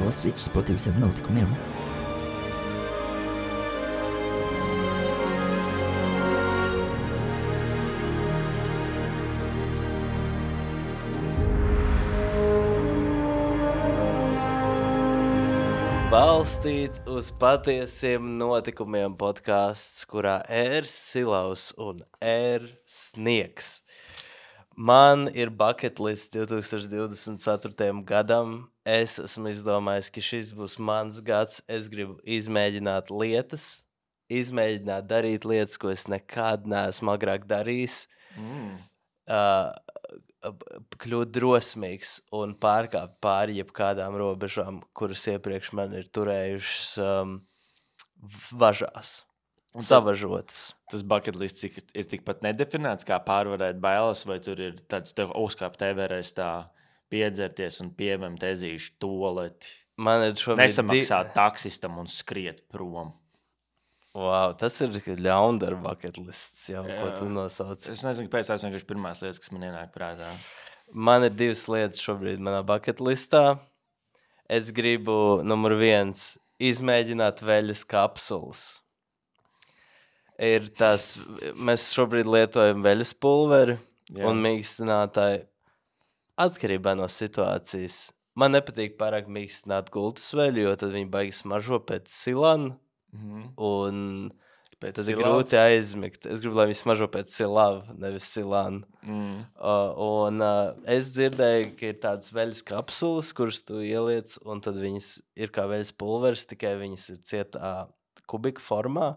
Wall Street uz pozitīviem notikumiem. Balstīts uz patiesiem notikumiem podcasts, kurā Silaus un Sniegs. Man ir bucket list 2024. gadam. Es esmu izdomājis, ka šis būs mans gads. Es gribu izmēģināt lietas, izmēģināt darīt lietas, ko es nekad neesmu agrāk darījis. Kļūt drosmīgs un pārkāpt pāri jebkādām robežām, kuras iepriekš man ir turējušas važās, savažotas. Tas bucket lists ir tikpat nedefinēts, kā pārvarēt bailes, vai tur ir tāds tev uzkāpt everēs tā piedzerties un pievemt ezīšu toleti. Man ir šobrīd nesamaksāt taksistam un skriet prom. Wow, tas ir ļaundara bucket lists jau, ko tu nosauc. Es nezinu, kāpēc tās vienkārši pirmās lietas, kas man ienāk prātā. Man ir divas lietas šobrīd manā bucket listā. Es gribu, numur 1, izmēģināt veļas kapsulas. Ir tas, mēs šobrīd lietojam veļas pulveri un mīkstinātāji atkarībā no situācijas. Man nepatīk pārāk mīkstināt gultas veļu, jo tad viņi baigi smaržo pēc silana. Un tad ir grūti aizmigt. Es gribu, lai viņi smaržo pēc silava, nevis silāna. Es dzirdēju, ka ir tādas veļas kapsulas, kuras tu ieliec, un tad viņas ir kā veļas pulveris, tikai viņas ir cietā kubika formā.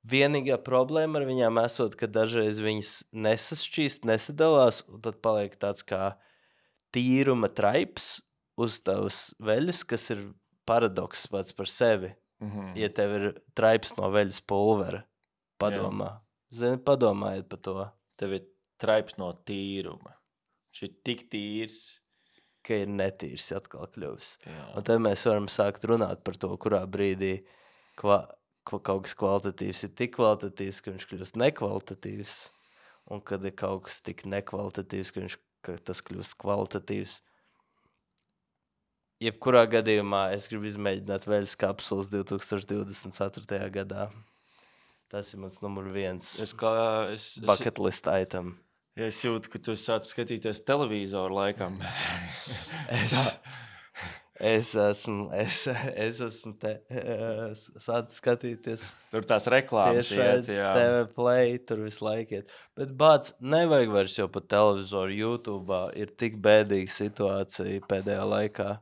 Vienīgā problēma ar viņām esot, ka dažreiz viņas nesašķīst, nesadalās, un tad paliek tāds kā tīruma traips uz tavas veļas, kas ir paradoks pats par sevi. Ja tev ir traips no veļas pulvera, padomā. Zini, padomājiet par to. Tev ir traips no tīruma. Viņš ir tik tīrs, ka ir netīrs atkal kļuvis. Un tad mēs varam sākt runāt par to, kurā brīdī kaut kas kvalitatīvs ir tik kvalitatīvs, ka viņš kļūst nekvalitatīvs. Un kad ir kaut kas tik nekvalitatīvs, ka tas kļūst kvalitatīvs. Jebkurā gadījumā es gribu izmēģināt veļas kapsulas 2024. gadā. Tas ir mans numur 1 bucket list item. Ja es jūtu, ka tu sāc skatīties televizoru laikam. Es esmu sāc skatīties. Tur tās reklāmas iet, TV Play, tur visu laiku iet. Bet bāc, nevajag vairs jau pa televizoru YouTube'ā. Ir tik bēdīga situācija pēdējā laikā.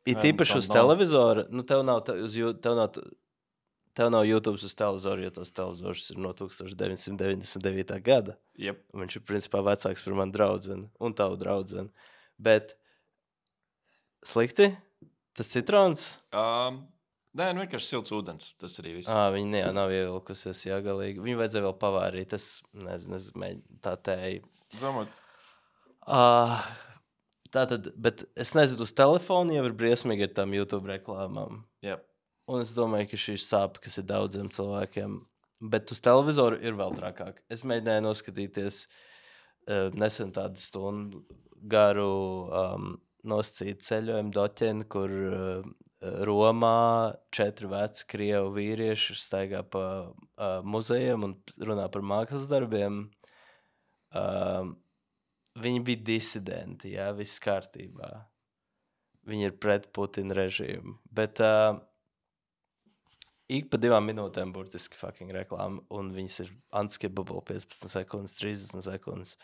Ir tīpaši uz televizora, tev nav YouTube uz televizoru, jo tos televizors ir no 1999. gada. Yep. Viņš ir principā vecāks par manu draudzeni un tavu draudzeni. Bet slikti? Tas citrons? Nē, vienkārši silts ūdens, tas arī viss. Viņi nav ievilkusies, galīgi. Viņu vajadzēja vēl pavārīt, tā tēja. Domāt. Tātad, bet es nezinu, uz telefonu jau ir briesmīgi ar tām YouTube reklāmām. Yep. Un es domāju, ka šī sāp, kas ir daudziem cilvēkiem. Bet uz televizoru ir vēl trakāk. Es mēģināju noskatīties nesen tādu stundu garu nosacītu ceļojumu doķeni, kur Romā 4 veci krievu vīrieši staigā pa muzejiem un runā par mākslas darbiem. Viņi bija disidenti, viss kārtībā. Viņi ir pret Putina režīmu. Bet ik pa 2 minūtēm burtiski fucking reklāma, un viņas ir unskippable 15 sekundes, 30 sekundes.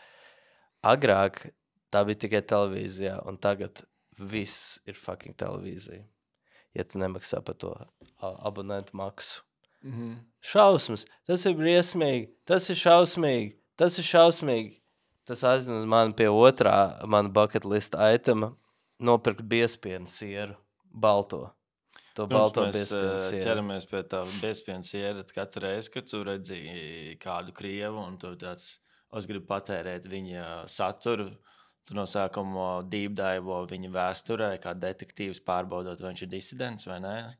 Agrāk tā bija tikai televīzijā, un tagad viss ir fucking televīzija. Ja tu nemaksā par to abonentu maksu. Šausmas, tas ir briesmīgi, tas ir šausmīgi. Tas aiznes mani pie otrā mana bucket list itema nopirkt biespienu sieru, balto. To balto biespienu sieru. Mēs ķeramies pie tā biespienu sieru katru reizi, kad tu redzi kādu krievu un tu tāds, es gribu patērēt viņa saturu, tu no sākuma deep dive viņa vēsturē, kā detektīvs pārbaudot, vai viņš ir disidents vai nē.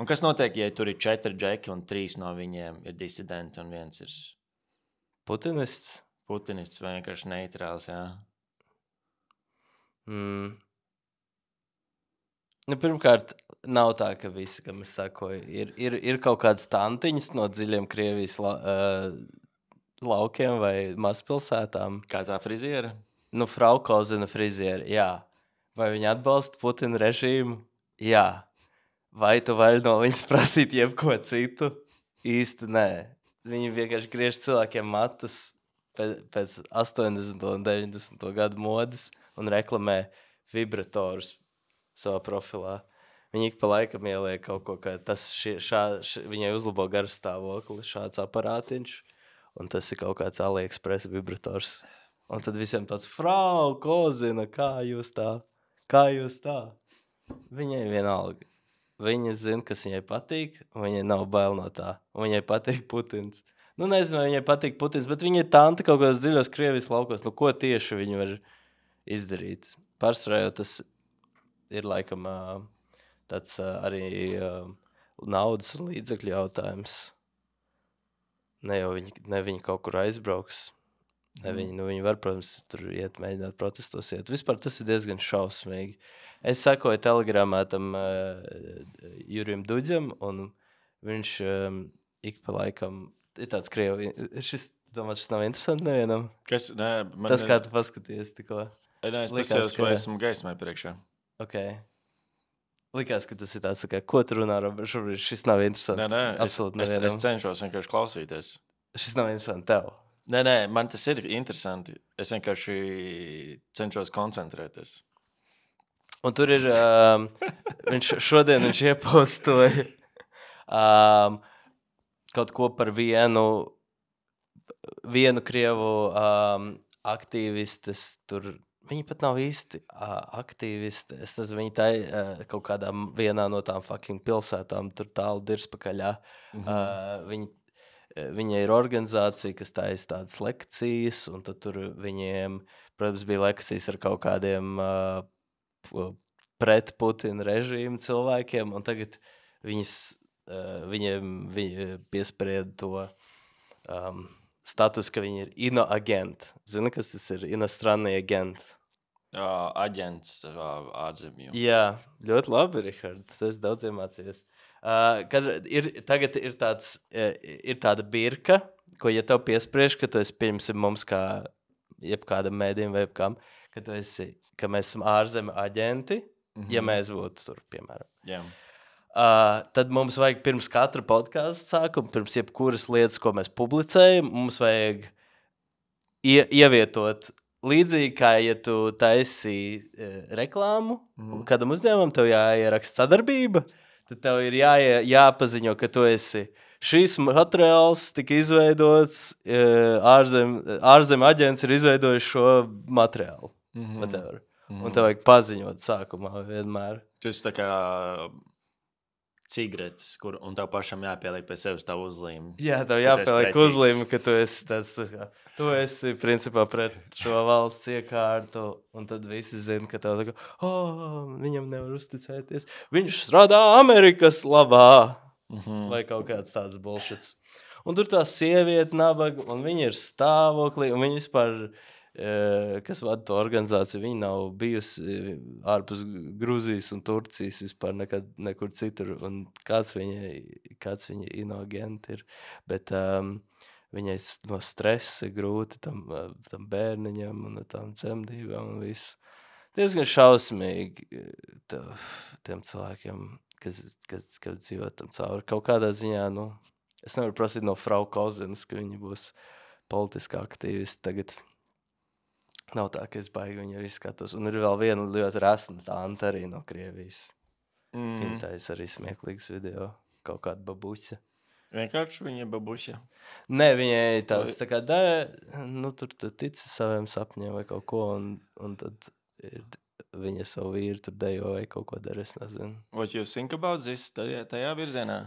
Un kas notiek, ja tur ir 4 džeki un 3 no viņiem ir disidenti un 1 ir Putinists? Putinists vai vienkārši neitrāls, jā. Nu, pirmkārt, nav tā, ka visi, kam es sakoju, ir kaut kādas tantiņas no dziļiem Krievijas laukiem vai mazpilsētām. Kā tā friziera? Nu, Frau Kozina frizieri, jā. Vai viņi atbalsta Putina režīmu? Jā. Vai tu vari no viņas prasīt jebko citu? Īsti nē. Viņi vienkārši griež cilvēkiem matus pēc 80. un 90. gadu modes un reklamē vibratorus savā profilā. Viņi ik pa laikam ieliek kaut ko, ka viņai uzlabo garstāvokli šāds aparātiņš, un tas ir kaut kāds AliExpress vibrators. Un tad visiem tāds, Frau Kozina, kā jūs tā? Viņai vienalga. Viņa zina, kas viņai patīk, un viņai nav bail no tā. Un viņai patīk Putins. Nu, nezinu, vai viņai patīk Putins, bet viņa ir tanta kaut kādos dziļos Krievijas laukos. Nu, ko tieši viņi var izdarīt? Pārsvarā jau tas ir laikam tāds arī naudas un līdzekļu jautājums. Ne jau viņi kaut kur aizbrauks. Viņi var, protams, tur iet, mēģināt protestos iet. Vispār tas ir diezgan šausmīgi. Es sekoju telegramā tam Jurijam Duģam, un viņš ik pa laikam ir tāds Krievi. Šis nav interesanti nevienam. Kas? Nē, tas, kā tu paskaties tikko. Nē, es paskatījos, vai esmu gaismai priekšā. Ok. Likās, ka tas ir tāds, kā, ko tu runā, Robert, šobrīd šis nav interesanti. Nē, absolūti nevienam. Es cenšos vienkārši klausīties. Šis nav interesanti tev. Nē, man tas ir interesanti. Es vienkārši cenšos koncentrēties. Un tur ir, šodien viņš iepostoja kaut ko par vienu Krievu aktīvistes tur. Viņi pat nav īsti aktīvisti. Es nezinu, viņi tā kaut kādā vienā no tām fucking pilsētām tur tālu dirspakaļā. Viņa ir organizācija, kas taisa tādas lekcijas, un tad tur viņiem, protams, bija lekcijas ar kaut kādiem pret Putina režīmu cilvēkiem, un tagad viņiem piesprieda to status, ka viņi ir inoagenti. Zini, kas tas ir? Inostrānī agenti. Aģents ārzemju. Jā, ļoti labi, Rihard. Tas daudz iemācījies. Tagad ir tāda birka, ko, ja tev piespriež, ka tu esi, pieņemsim, mums kā jebkādam mēdījam vai jebkam, ka mēs esam ārzemju aģenti, ja mēs būtu tur, piemēram. Yeah. Tad mums vajag pirms katra podkāsta sākuma, pirms jebkuras lietas, ko mēs publicējam, mums vajag ievietot līdzīgi, kā ja tu taisi reklāmu kādam uzņēmumam, tev jāieraksta sadarbība, tad tev ir jāpaziņo, ka tu esi šīs materiāls tika izveidots, ārzem aģents ir izveidojis šo materiālu. Un tev vajag paziņot sākumā vienmēr. Tas tā kā cigaretes, un tev pašam jāpieliek pie sevis tā uzlīme. Jā, tev jāpieliek uzlīme, ka tu esi tāds, tu esi principā pret šo valsts iekārtu, un tad visi zina, ka tev tā kā, viņam nevar uzticēties. Viņš strādā Amerikas labā, vai kaut kāds tāds bullshits. Un tur tā sieviete nabaga, un viņa ir stāvoklī, un viņa vispār, kas vada to organizāciju, viņa nav bijusi ārpus Gruzijas un Turcijas vispār nekur citur, un kāds viņa inoagenti ir, bet viņai no stresa grūti tam bērniņam un tām dzemdībām un visu. Diezgan šausmīgi tiem cilvēkiem, kas dzīvo tam cauri. Kaut kādā ziņā, es nevaru prasīt no Frau Kozinas, ka viņa būs politiskā aktīvisti tagad. Nav tā, ka es baigi viņu arī skatos. Un ir vēl viena ļoti resna tanta arī no Krievijas. Viņa taisa arī smieklīgas video. Kaut kāda babuķa. Vienkārši viņa babuķa? Nē, viņai tāds tā kā tur tici saviem sapņiem vai kaut ko, un tad viņa savu vīru tur dejo vai kaut ko dara, es nezinu. What you think about this tajā virzienā?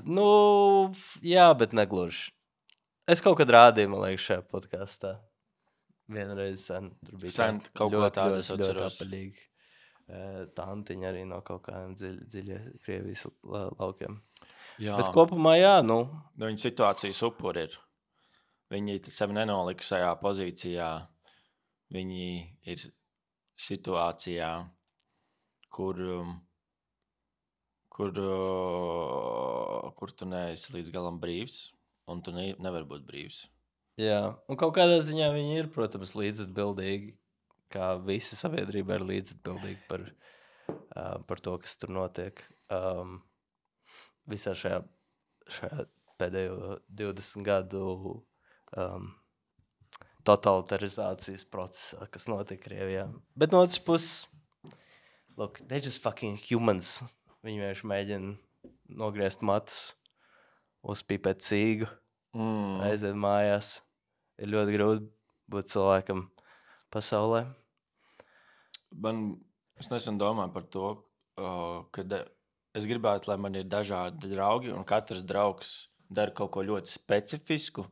Jā, bet negluži. Es kaut kad rādīju, man liekas, šajā podkastā. Vienreiz sen, tur bija kaut ko tādu es atceros. Ļoti apaļīgi tantiņa arī no kaut kādiem dziļie Krievijas laukiem. Jā. Bet kopumā, jā, Viņa situācijas upuri ir. Viņi sevi nenolika šajā pozīcijā. Viņi ir situācijā, kur kur tu neesi līdz galam brīvs, un tu nevari būt brīvs. Jā, un kaut kādā ziņā viņi ir, protams, līdzatbildīgi, kā visa sabiedrība ir līdzatbildīga par to, kas tur notiek. Visā šajā pēdējo 20 gadu totalitarizācijas procesā, kas notika Krievijā. Bet no otras puses, look, they're just fucking humans. Viņi vienkārši mēģina nogriezt matus, uzpīpēt cīgu, aiziet mājās. Ir ļoti grūti būt cilvēkam pasaulē. Es nesen domāju par to, ka es gribētu, lai man ir dažādi draugi, un katrs draugs dara kaut ko ļoti specifisku.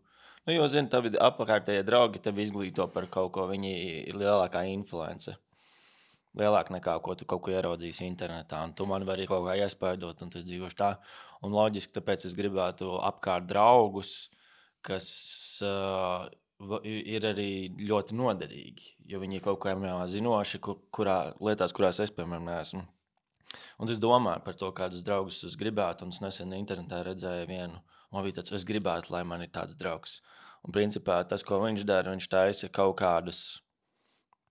Nu, jo, zini, tavi apkārtējie draugi tevi izglīto par kaut ko, viņi ir lielākā influence. Lielāk nekā, ko tu kaut ko ieraudzīs internetā, un tu man vari kaut kā iespaidot, un tas dzīvoši tā. Un loģiski, tāpēc es gribētu apkārt draugus, kas ir arī ļoti noderīgi, jo viņi kaut kā zinoši, lietās, kurās es, piemēram, neesmu. Un es domāju par to, kādus draugus es gribētu, un es nesen internetā redzēju vienu, man bija tāds, es gribētu, lai man ir tāds draugs. Un principā tas, ko viņš dara, viņš taisa kaut kādus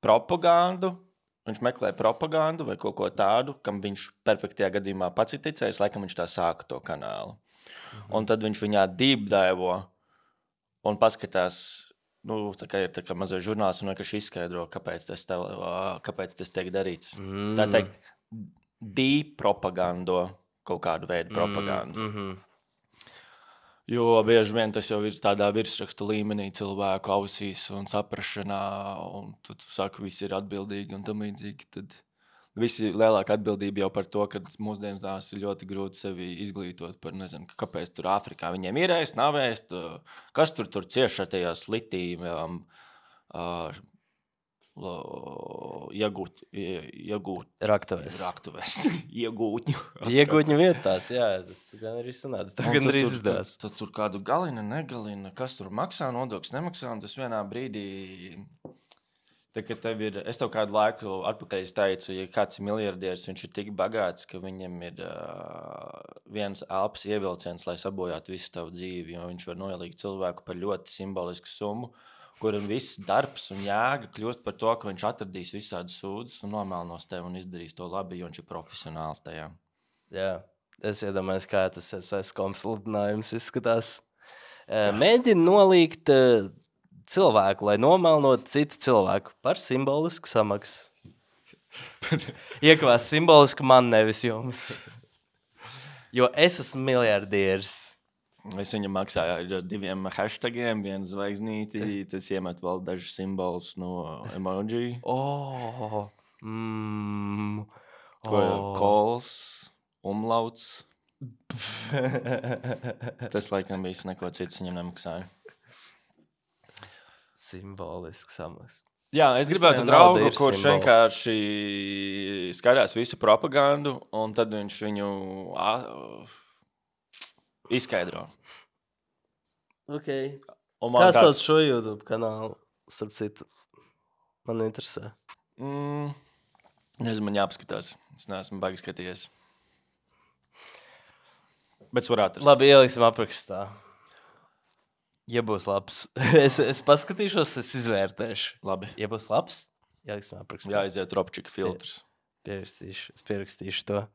propagandu, viņš meklē propagandu vai kaut ko tādu, kam viņš perfektajā gadījumā pats ir ticējis, laikam viņš tā sāka to kanālu. Un tad viņš viņā deep dive un paskatās, nu, tā kā ir tā kā mazais žurnāls un vienkārši izskaidro, kāpēc tas tiek darīts. Tā teikt, propagando kaut kādu veidu propagandu. Jo bieži vien tas jau ir tādā virsrakstu līmenī cilvēku ausīs un saprašanā, un tu saki, visi ir atbildīgi un tam līdzīgi, tad visi lielāka atbildība jau par to, ka mūsdienās ir ļoti grūti sevi izglītot par, nezinu, kāpēc tur Āfrikā viņiem ir ēst, nav ēst, kas tur cieš ar tajās litīm, raktuvēs. Iegūtņu vietās, jā, tas gan arī sanāca, tas gan arī izdās. Tad tur kādu galina, negalina, kas tur maksā, nodokļus nemaksā, un tas vienā brīdī, kad tev ir, es tev kādu laiku atpakaļ teicu, ja kāds ir miljardieris, viņš ir tik bagāts, ka viņam ir viens elpas ievilciens, lai sabojātu visu tavu dzīvi, jo viņš var noielīgt cilvēku par ļoti simbolisku summu, kuram viss darbs un jēga kļūst par to, ka viņš atradīs visādas sūdzes un nomēlnos tevi un izdarīs to labi, jo viņš ir profesionāls tajā. Jā, es iedomājos, kā tas SSCOM sludinājums izskatās. Mēģina nolīgt cilvēku, lai nomēlnot citu cilvēku par simbolisku samaksu. Iekavās simbolisku man, nevis jums. Jo es esmu miljardieris. Es viņam maksāju ar 2 hashtagiem, 1 zvaigznīti, tas iemet vēl dažus simbolus no emoji. Calls, umlauts. Tas laikam viss neko cits viņam nemaksāja. Simboliski samaks. Jā, es gribētu draugu, kurš vienkārši skatās visu propagandu, un tad viņš viņu izskaidro. Ok. Kā tāds... sauc šo YouTube kanālu, starp citu? Man interesē. Nezinu, man jāpaskatās. Es neesmu baigi skatījies. Bet es varētu atrast. Labi, ieliksim aprakstā. Ja būs labs. es paskatīšos, es izvērtēšu. Labi. Ja būs labs, ieliksim aprakstā. Jāiziet dropčika filtrs. Es pierakstīšu to.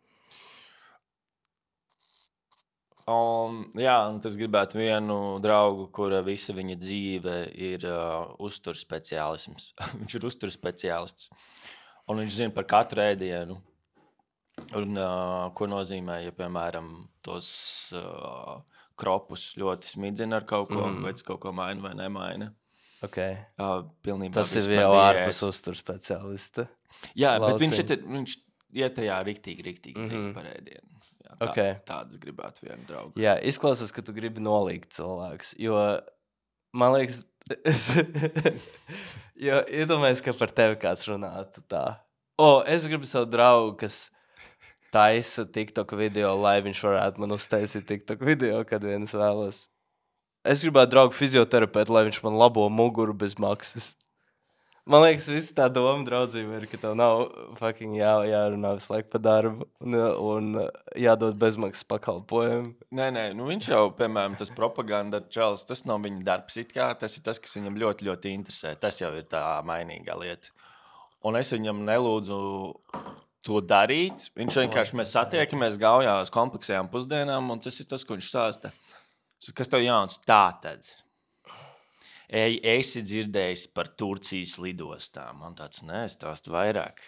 Jā, un tas gribētu vienu draugu, kura visa viņa dzīve ir uzturspeciālisms. Viņš ir uzturspeciālists. Un viņš zina par katru ēdienu. Un ko nozīmē, ja, piemēram, tos kropus ļoti smidzina ar kaut ko, vai kaut ko maina vai nemaina. Okay. Pilnībā tas ir jau ārpus uzturspeciālista. Jā, lauciņ. Bet viņš iet tajā riktīgi cīk par ēdienu. Tādas gribētu vienu draugu. Jā, izklausās, ka tu gribi nolīgt cilvēks, jo, man liekas, jo iedomājies, ka par tevi kāds runātu tā. Es gribu savu draugu, kas taisa TikTok video, lai viņš varētu man uztaisīt TikTok video, kad viens vēlas. Es gribētu draugu fizioterapeitu, lai viņš man labo muguru bez maksas. Man liekas, viss tā doma draudzība ir, ka tev nav fucking jārunā visu laiku par darbu un jādod bezmaksas pakalpojumu. Nē, nu viņš jau, piemēram, tas propaganda čalis, tas nav viņa darbs it kā, tas ir tas, kas viņam ļoti, ļoti interesē. Tas jau ir tā mainīgā lieta. Un es viņam nelūdzu to darīt. Viņš vienkārši, mēs satiekamies Gaujā uz kompleksējām pusdienām, un tas ir tas, ko viņš stāsta. Kas tev jauns? Tā tad. Esi dzirdējis par Turcijas lidostām. Man tāds, nē, es stāstu vairāk.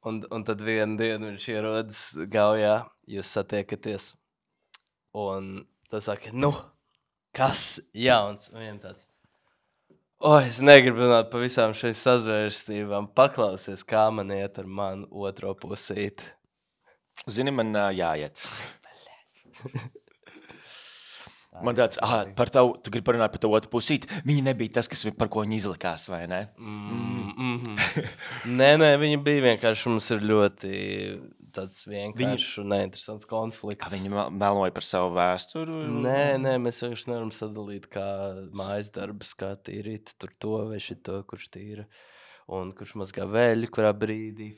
Un tad vienu dienu viņš ierodas Gaujā, jūs satiekaties. Un tas saka, kas jauns? Un viņam tāds, es negribu runāt par visām šeit sazvērstībām. Paklausies, kā man iet ar manu otro pusīti. Zini, man jāiet. Man tāds, par tavu, tu gribi parunāt par tavu otru pusīti. Viņa nebija tas, par ko viņa izlikās, vai ne? Nē, viņa bija vienkārši, mums ir ļoti tāds vienkāršs un neinteresants konflikts. Viņa meloja par savu vēsturu? Nē, mēs vienkārši nevaram sadalīt kā mājas darbus, kā tīrīt tur to vai šito, kurš tīra un kurš mazgā vēļu, kurā brīdī.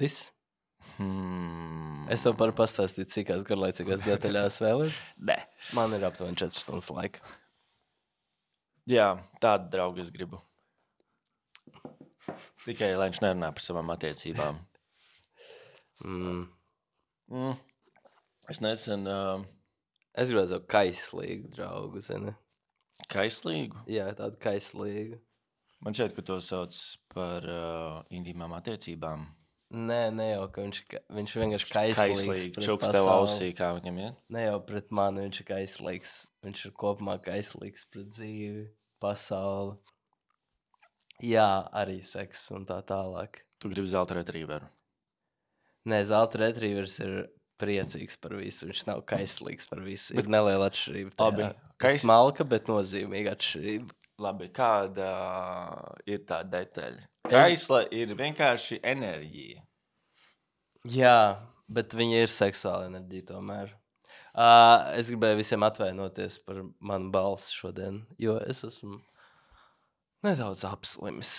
Viss. Es tev varu pastāstīt, cikās garlaicīgās detaļās vēlies? Nē. Man ir aptuveni 4 stundas laika. Jā, tādu draugu es gribu. Tikai, lai viņš nerunā par savām attiecībām. Es nesen... Es gribētu savu kaislīgu draugu, zini? Kaislīgu? Jā, tādu kaislīgu. Man šķiet, ka to sauc par intīmām attiecībām. Nē, jau, ka viņš vienkārši kaislīgs pret čuks pasauli. tev ausī, kā viņam iet? Ne jau pret mani, viņš ir kaislīgs. Viņš ir kopumā kaislīgs pret dzīvi, pasauli. Jā, arī seks un tā tālāk. Tu gribi zelta retrieveru? Nē, zelta retrievers ir priecīgs par visu. Viņš nav kaislīgs par visu. Ir neliela atšķirība. Labi. Smalka, bet nozīmīga atšķirība. Labi, kāda ir tā detaļa? Kaisla ir vienkārši enerģija. Jā, bet viņa ir seksuāla enerģija tomēr. Es gribēju visiem atvainoties par manu balsi šodien, jo es esmu nedaudz apslimis.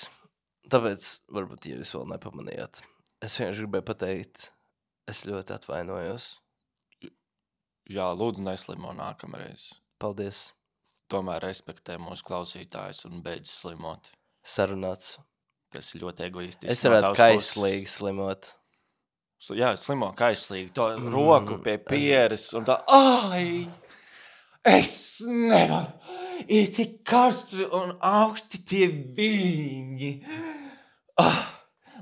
Tāpēc, varbūt, ja jūs vēl nepamanījāt, es vienkārši gribēju pateikt, es ļoti atvainojos. Jā, lūdzu neslimo nākamreiz. Paldies. Tomēr respektē mūsu klausītājus un beidz slimot. Sarunāts. Tas ir ļoti egoistiski. Es varētu kaislīgi slimot. Jā, slimo kaislīgi. To roku pie pieres un tā, es nevaru. Ir tik karsti un augsti tie viļņi.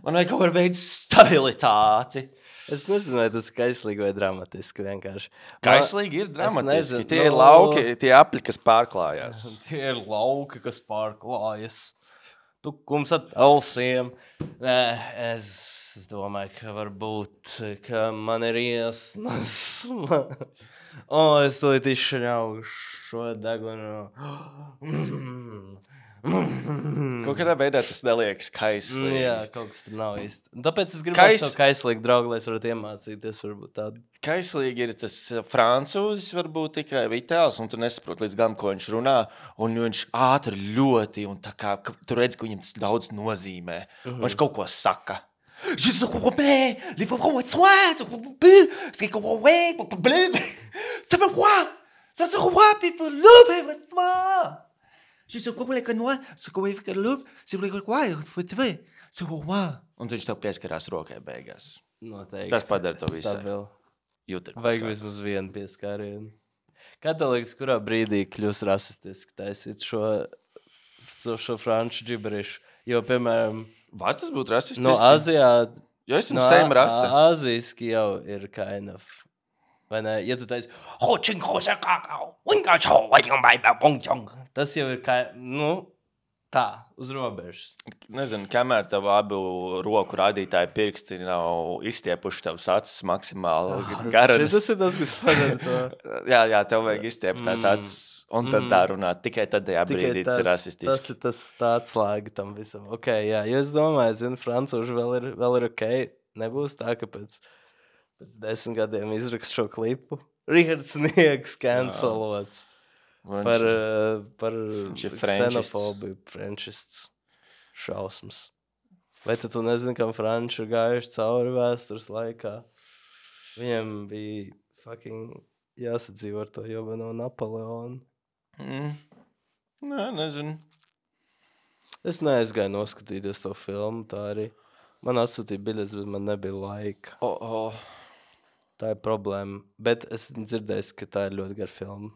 Man vajag kaut kādu veidu stabilitāti. Es nezinu, vai tas ir kaislīgi vai dramatiski vienkārši. Kaislīgi ir dramatiski. Tie ir lauki, tie apļi, kas pārklājās. Tie ir lauki, kas pārklājas. Tukums ar talsiem. Nē, es domāju, ka varbūt, ka man ir iesnas. Es to izšļaušu šo degunu. Kaut kādā veidā tas neliekas kaislīgi. Jā, kaut kas tur nav īsti. Tāpēc es gribētu savu kaislīgu draugu, lai es varētu iemācīties varbūt tādu. Kaislīgi ir tas francūzis, varbūt tikai vitāls, un tu nesaproti līdz gan, ko viņš runā, un viņš ātri ļoti, un tā kā tu redzi, ka viņam tas daudz nozīmē. Un viņš kaut ko saka. Je sais quoi mais les pauvres soins ça fait quoi ça se voit puis pour louper moi je sais quoi les canois ce qu'on fait que loup c'est pour quoi faut te ver c'est quoi un viņš tev pieskarās rokai beigās. Noteikti. Tas padara to visu. Vajag vismaz vienu pieskārienu. Kā tev liekas, kurā brīdī kļūst rasistiski taisīt šo franču džiberišu? Jo, piemēram, vai tas būtu rasistiski? No Azijā, jo esam same rase. Azijiski jau ir kind of, vai ne? Ja tu taisi, tas jau ir tā, uz robežas. Nezinu, kamēr tev abu roku rādītāji pirksti nav izstiepuši tavas acis maksimāli garas. Tas ir tas, kas padara to. Jā, tev vajag izstiept tās acis un tad tā runāt. Tikai tad tajā brīdī tas ir rasistiski. Tas ir tas tāds slēgi tam visam. Ok, jā, jo es domāju, zinu, francūži vēl ir ok. Nebūs tā, ka pēc 10 gadiem izrakst šo klipu. Rihards Sniegs cancelots. Par Viņš ir frenčists. ksenofobiju, frenčists šausmas. Vai tu nezini, kam franči ir gājuši cauri vēstures laikā? Viņam bija fucking jāsadzīvo ar to jobeno Napoleonu. Nē, nezinu. Es neaizgāju noskatīties to filmu, tā arī. Man atsūtīja biļetes, bet man nebija laika. Tā ir problēma. Bet es dzirdēju, ka tā ir ļoti gara filma.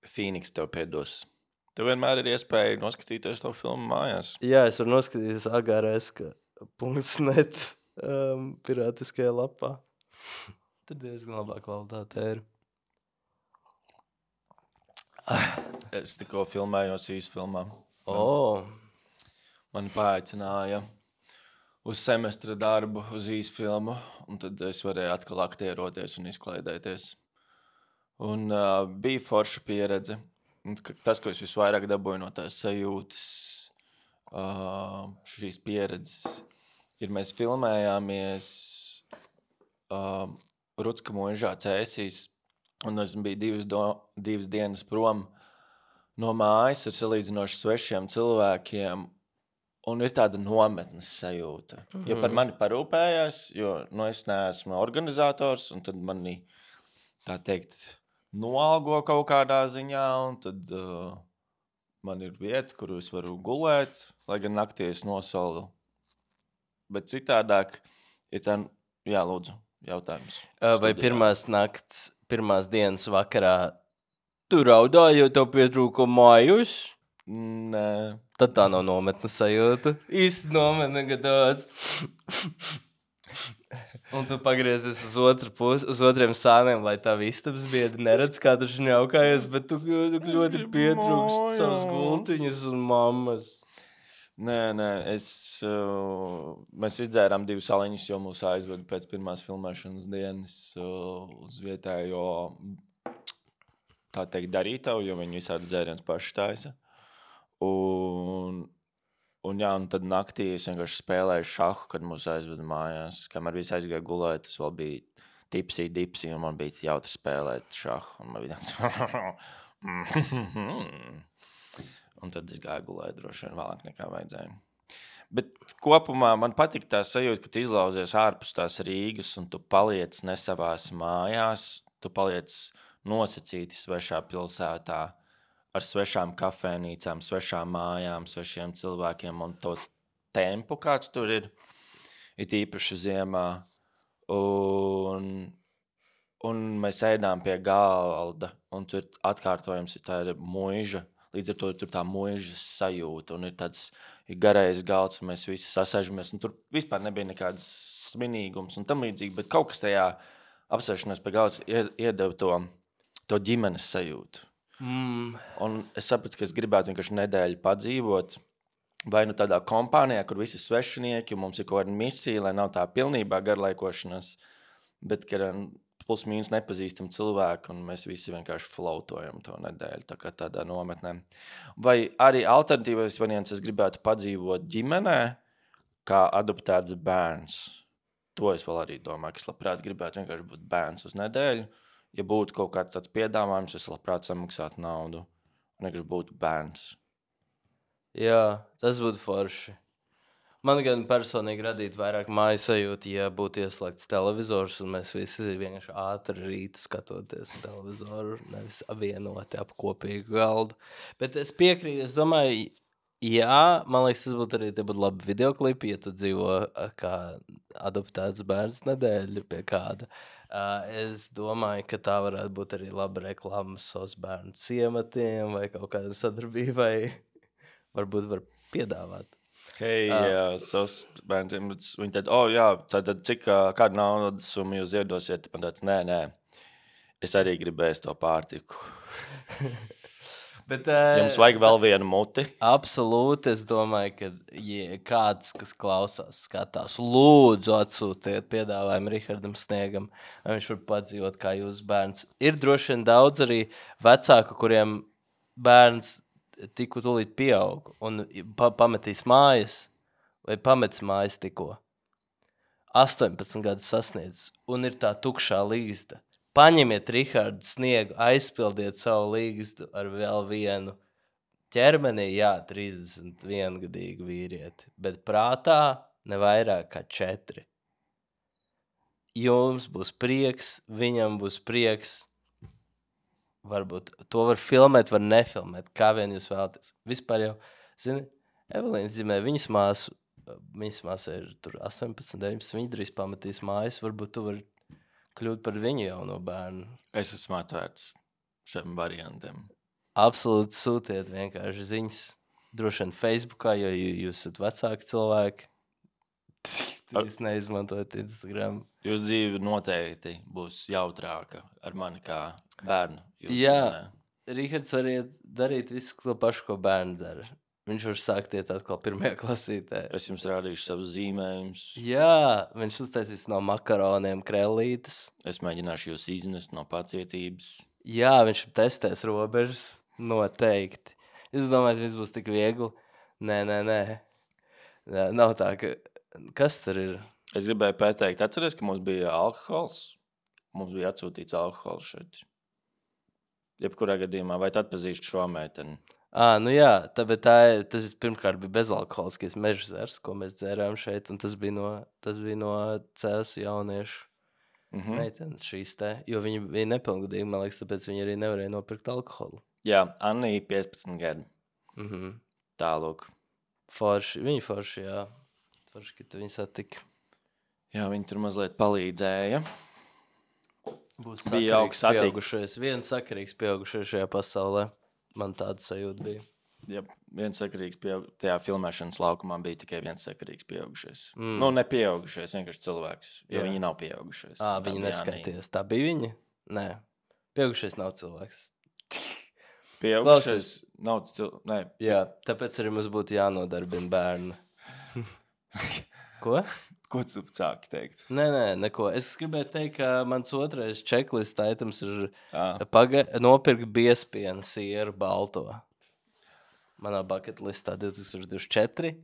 Phoenix tev piedos. Tev vienmēr ir iespēja noskatīties to filmu mājās. Jā, es varu noskatīties agareska.net pirātiskajā lapā. Tur diezgan labā kvalitāte ir. Es tikko filmējos īsfilmā. Mani paaicināja uz semestra darbu, uz īsfilmu, un tad es varēju atkal aktieroties un izklaidēties. Un bija forša pieredze. Un tas, ko es visvairāk dabūju no tās sajūtas, šīs pieredzes, ir mēs filmējāmies Rutska mūžā Cēsīs, un es biju divas dienas prom no mājas ar salīdzinoši svešiem cilvēkiem, un ir tāda nometnes sajūta. Jo par mani parūpējās, jo es neesmu organizators, un tad mani, tā teikt, noalgo kaut kādā ziņā, un tad man ir vieta, kur es varu gulēt, lai gan naktī es nosalu. Bet citādāk ir tā, jā, lūdzu, jautājums. Vai pirmās dienas vakarā tu raudāji, jo tev pietrūko mājus? Nē. Tad tā nav nometnes sajūta. Īsti nometne, ka tāds. Un tu pagriezies uz otru pusi, uz otriem sāniem, lai tā istabas biedri neredz, kā tu šņaukājies, bet tu ļoti pietrūkst savas gultiņas un mammas. Nē, mēs izdzērām 2 saliņas, jo mūs aizveda pēc pirmās filmēšanas dienas uz vietējo, tā teikt, darītavu, jo viņi visādas dzēriens paši taisa. Un tad naktī es vienkārši spēlēju šahu, kad mūs aizveda mājās. Kamēr visi aizgāja gulēt, tas vēl bija tipsī, un man bija jautri spēlēt šahu. Un man bija tāds... Un tad es gāju gulēt droši vien vēlāk nekā vajadzēja. Bet kopumā man patīk tā sajūta, ka tu izlauzies ārpus tās Rīgas un tu paliec ne savās mājās, tu paliec nosacīti svešā pilsētā, ar svešām kafēnīcām, svešām mājām, svešiem cilvēkiem un to tempu, kāds tur ir īpaši ziemā. Un mēs ēdām pie galda, un tur atkārtojums ir tā ir muiža. Līdz ar to tur tā muižas sajūta, un ir tāds garais galds, un mēs visi sasēžamies, un tur vispār nebija nekādas svinīgums un tam līdzīgi, bet kaut kas tajā apsēšanās pie galds iedeva to ģimenes sajūtu. Un es sapratu, ka es gribētu vienkārši nedēļu padzīvot, vai nu tādā kompānijā, kur visi svešinieki, un mums ir kaut kāda misija, lai nav tā pilnībā garlaikošanās, bet ka plus mīnus nepazīstam cilvēku, un mēs visi vienkārši flautojam to nedēļu, tā kā tādā nometnē. Vai arī alternatīvais variants, es gribētu padzīvot ģimenē, kā adoptēts bērns. To es vēl arī domāju, ka es labprāt gribētu vienkārši būt bērns uz nedēļu. Ja būtu kaut kāds tāds piedāvājums, es labprāt samaksātu naudu, un vienkārši būtu bērns. Jā, tas būtu forši. Man gan personīgi radītu vairāk māju sajūtu, ja būtu ieslēgts televizors, un mēs visi vienkārši ātri rītu skatoties televizoru, nevis vienoti ap kopīgu galdu. Bet es piekrītu, es domāju, jā, man liekas, tas būtu arī labi videoklipi, ja tu dzīvo kā adoptēts bērns nedēļu pie kāda. Es domāju, ka tā varētu būt arī laba reklāmas savus bērnu ciematiem vai kaut kādam sadarbībai. Varbūt var piedāvāt. Hei, savs bērniem, viņi tad, jā, tad cik, kādu naudas summu jūs iedosiet? Man tāds, nē, es arī gribēju to pārtiku. Bet, jums vajag vēl vienu muti? Absolūti, es domāju, ka kāds, kas klausās, skatās, lūdzu atsūtiet piedāvājumu Rihardam Sniegam, lai viņš var padzīvot kā jūsu bērns. Ir droši vien daudz arī vecāku, kuriem bērns tikko tūlīt pieaug un pametīs mājas, vai pametis mājas tikko. 18 gadus sasniedz, un ir tā tukšā līzda. Paņemiet Rihardu Sniegu, aizpildiet savu līgstu ar vēl vienu ķermenī, jā, 31-gadīgu vīrieti, bet prātā ne vairāk kā 4. Jums būs prieks, viņam būs prieks. Varbūt to var filmēt, var nefilmēt, kā vien jūs vēlaties. Vispār jau, zini, Evelīna zīmē, viņas māsa ir tur 18, 19, viņa drīz pamatīs mājas, varbūt tu vari kļūt par viņu jauno bērnu. Es esmu atvērts šiem variantiem. Absolūti sūtiet vienkārši ziņas, droši vien Facebookā, jo jūs esat vecāki cilvēki. Jūs neizmantojat Instagram. Jūs dzīve noteikti būs jautrāka ar mani kā bērnu. Jā, Rihards var darīt visu to pašu, ko bērni dara. Viņš var sākt iet atkal 1. klasītē. Es jums rādīšu savus zīmējumus. Jā, viņš uztaisīs no makaroniem krellītes. Es mēģināšu jūs iznest no pacietības. Jā, viņš testēs robežas. Noteikti. Es domāju, viss būs tik viegli. Nē. Nav tā, ka... Kas tur ir? Es gribēju pateikt, atceries, ka mums bija alkohols? Mums bija atsūtīts alkohols šeit. Jebkurā gadījumā, vai tu atpazīsti šo meiteni? Nu jā, bet tas pirmkārt bija bezalkoholiskais mežzers, ko mēs dzērām šeit, un tas bija no Cēsu jauniešu meitenes šīs te, jo viņi bija nepilngadīgi, man liekas, tāpēc viņi arī nevarēja nopirkt alkoholu. Jā, Annija 15 gadu. Tālūk. Viņa forši, jā. Forši, ka tu viņu satika. Jā, viņi tur mazliet palīdzēja. Būs bija sakarīgs pieaugušais. Viens sakarīgs pieaugušais šajā pasaulē. Man tāda sajūta bija. Jā, viens sakarīgs pieaugušais. Tajā filmēšanas laukumā bija tikai viens sakarīgs pieaugušais. Nu, ne pieaugušais, vienkārši cilvēks, jo viņi nav pieaugušais. Viņi neskaitījās. Tā bija viņa? Nē. Pieaugušais nav cilvēks. Pieaugušais nav cilvēks. Nē. Jā, tāpēc arī mums būtu jānodarbina bērni. Ko? Ko tu sāki teikt? Nē, neko. Es gribēju teikt, ka mans otrais checklist items ir nopirkt biespienu sieru balto. Manā bucket listā 2024.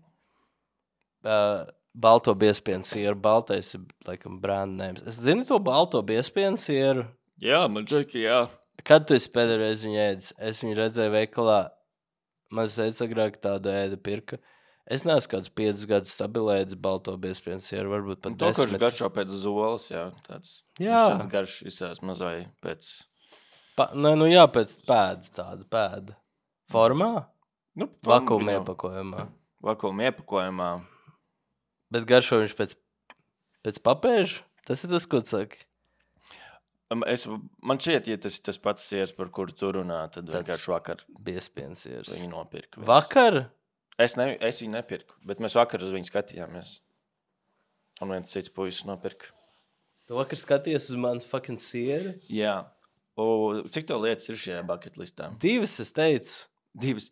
Balto biespienu sieru. Baltais ir, laikam, brand names. Es zinu to balto biespienu sieru. Jā, man džeki, jā. Kad tu esi pēdējais viņu ēdis? Es viņu redzēju veikalā. Man sēdz agrāk tādu ēda pirka. Es neesmu kādus 5 gadus stabilēdis balto biespienu sieru, varbūt pat 10. To, kurš garšo pēc zolas, jā. Tāds garš izsās mazai pēc... Jā, pēc tāda pēda. Formā? Nu, Vakuma iepakojumā. Vakuma iepakojumā. Bet garšo viņš pēc papēža? Tas ir tas, ko tu saki? Man šķiet, ja tas ir tas pats siers, par kuru tu runā, tad vienkārši vakar. Biespienu siers. Viņu nopirka. Vakar? Es viņu nepirku, bet mēs vakar uz viņu skatījāmies. Un viens cits puisis nopirka. Tu vakar skaties uz manas fucking sieru? Jā. Cik to lietas ir šajā bucket listā? 2, es teicu. 2.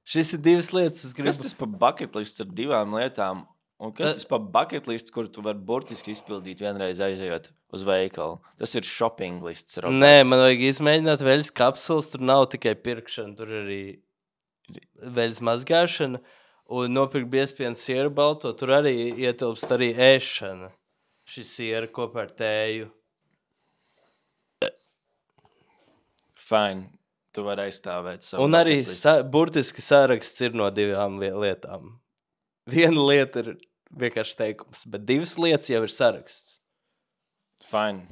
Šis ir 2 lietas, es gribu. Kas tas pa bucket listu ar 2 lietām? Un kas tas pa bucket listu, kur tu vari burtiski izpildīt vienreiz aizejot uz veikalu? Tas ir shopping lists. Robert. Nē, man vajag izmēģināt veļas kapsulas, tur nav tikai pirkšana, tur arī veļas mazgāšana un nopirkt biespienu sieru balto, tur arī ietilpst arī ēšana. Šis siera kopā ar tēju. Fine. Tu vari aizstāvēt savu. Un arī burtiski saraksts ir no 2 lietām. Viena lieta ir vienkārši teikums, bet 2 lietas jau ir saraksts. Fine.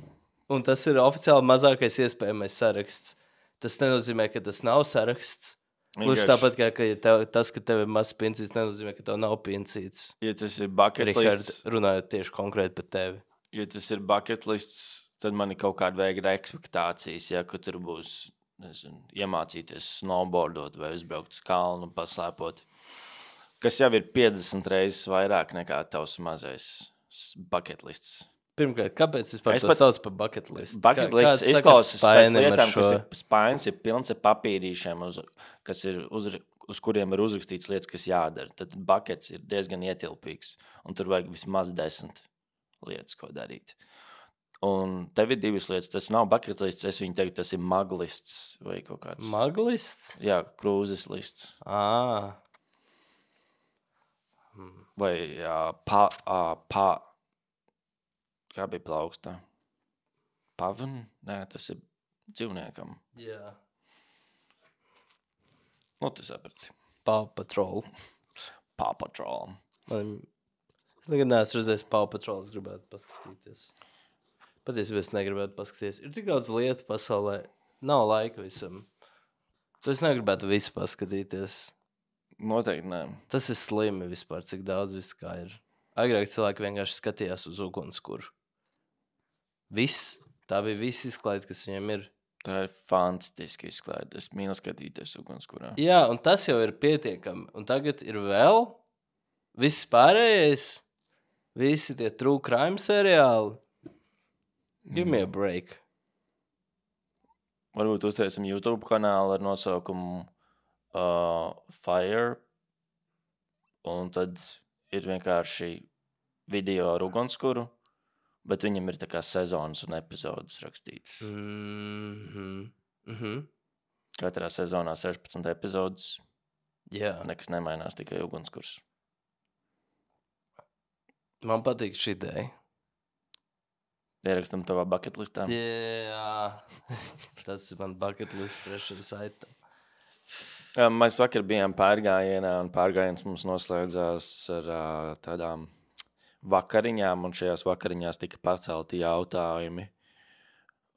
Un tas ir oficiāli mazākais iespējamais saraksts. Tas nenozīmē, ka tas nav saraksts. Gluži tāpat, ka tas, ka tev ir mazs pincīts, nenozīmē, ka tev nav pincīts. Ja tas ir bucket lists... runājot tieši konkrēti par tevi. Ja tas ir bucket lists, tad man ir kaut kāda veida ekspektācijas, ja, ka tur būs, nezinu, iemācīties snowboardot vai uzbraukt uz kalnu, paslēpot. Kas jau ir 50 reizes vairāk nekā tavs mazais bucket lists. Pirmkārt, kāpēc vispār to sauc par bucket list? Bucket lists izklausās pēc lietām, kas ir spainis, ir pilns ar papīrīšiem, uz kuriem ir uzrakstīts lietas, kas jādara. Tad buckets ir diezgan ietilpīgs, un tur vajag vismaz 10 lietas, ko darīt. Un tev ir 2 lietas, tas nav bucket lists, es viņu teiktu, tas ir mug lists vai kaut kāds. Mug lists? Jā, krūzes lists. Vai kā bija plaukstā? Pavan? Nē, tas ir dzīvniekam. Jā. Nu, tu saprati. Paw Patrol. Paw Patrol. Es nekad neesmu redzējis Paw Patrol, es gribētu paskatīties. Patiesībā es negribētu paskatīties. Ir tik daudz lietu pasaulē, nav laika visam. Tu es negribētu visu paskatīties. Noteikti nē. Tas ir slimi vispār, cik daudz viss kā ir. Agrāk cilvēki vienkārši skatījās uz ugunskura. Viss. Tā bija viss izklaide, kas viņiem ir. Tā ir fantastiski izklaide. Es mīlu skatīties ugunskurā. Jā, un tas jau ir pietiekami. Un tagad ir vēl viss pārējais. Visi tie true crime seriāli. Give me a break. Varbūt uztaisim YouTube kanālu ar nosaukumu Fire. Un tad ir vienkārši video ar ugunskuru, bet viņam ir tā kā sezonas un epizodes rakstītas. Katrā sezonā 16 epizodes. Jā. Nekas nemainās, tikai ugunskurs. Man patīk šī ideja. Ierakstam tavā bucket listā. Jā. Tas ir man bucket list trešais item. Mēs vakar bijām pārgājienā, un pārgājiens mums noslēdzās ar tādām vakariņām, un šajās vakariņās tika pacelti jautājumi,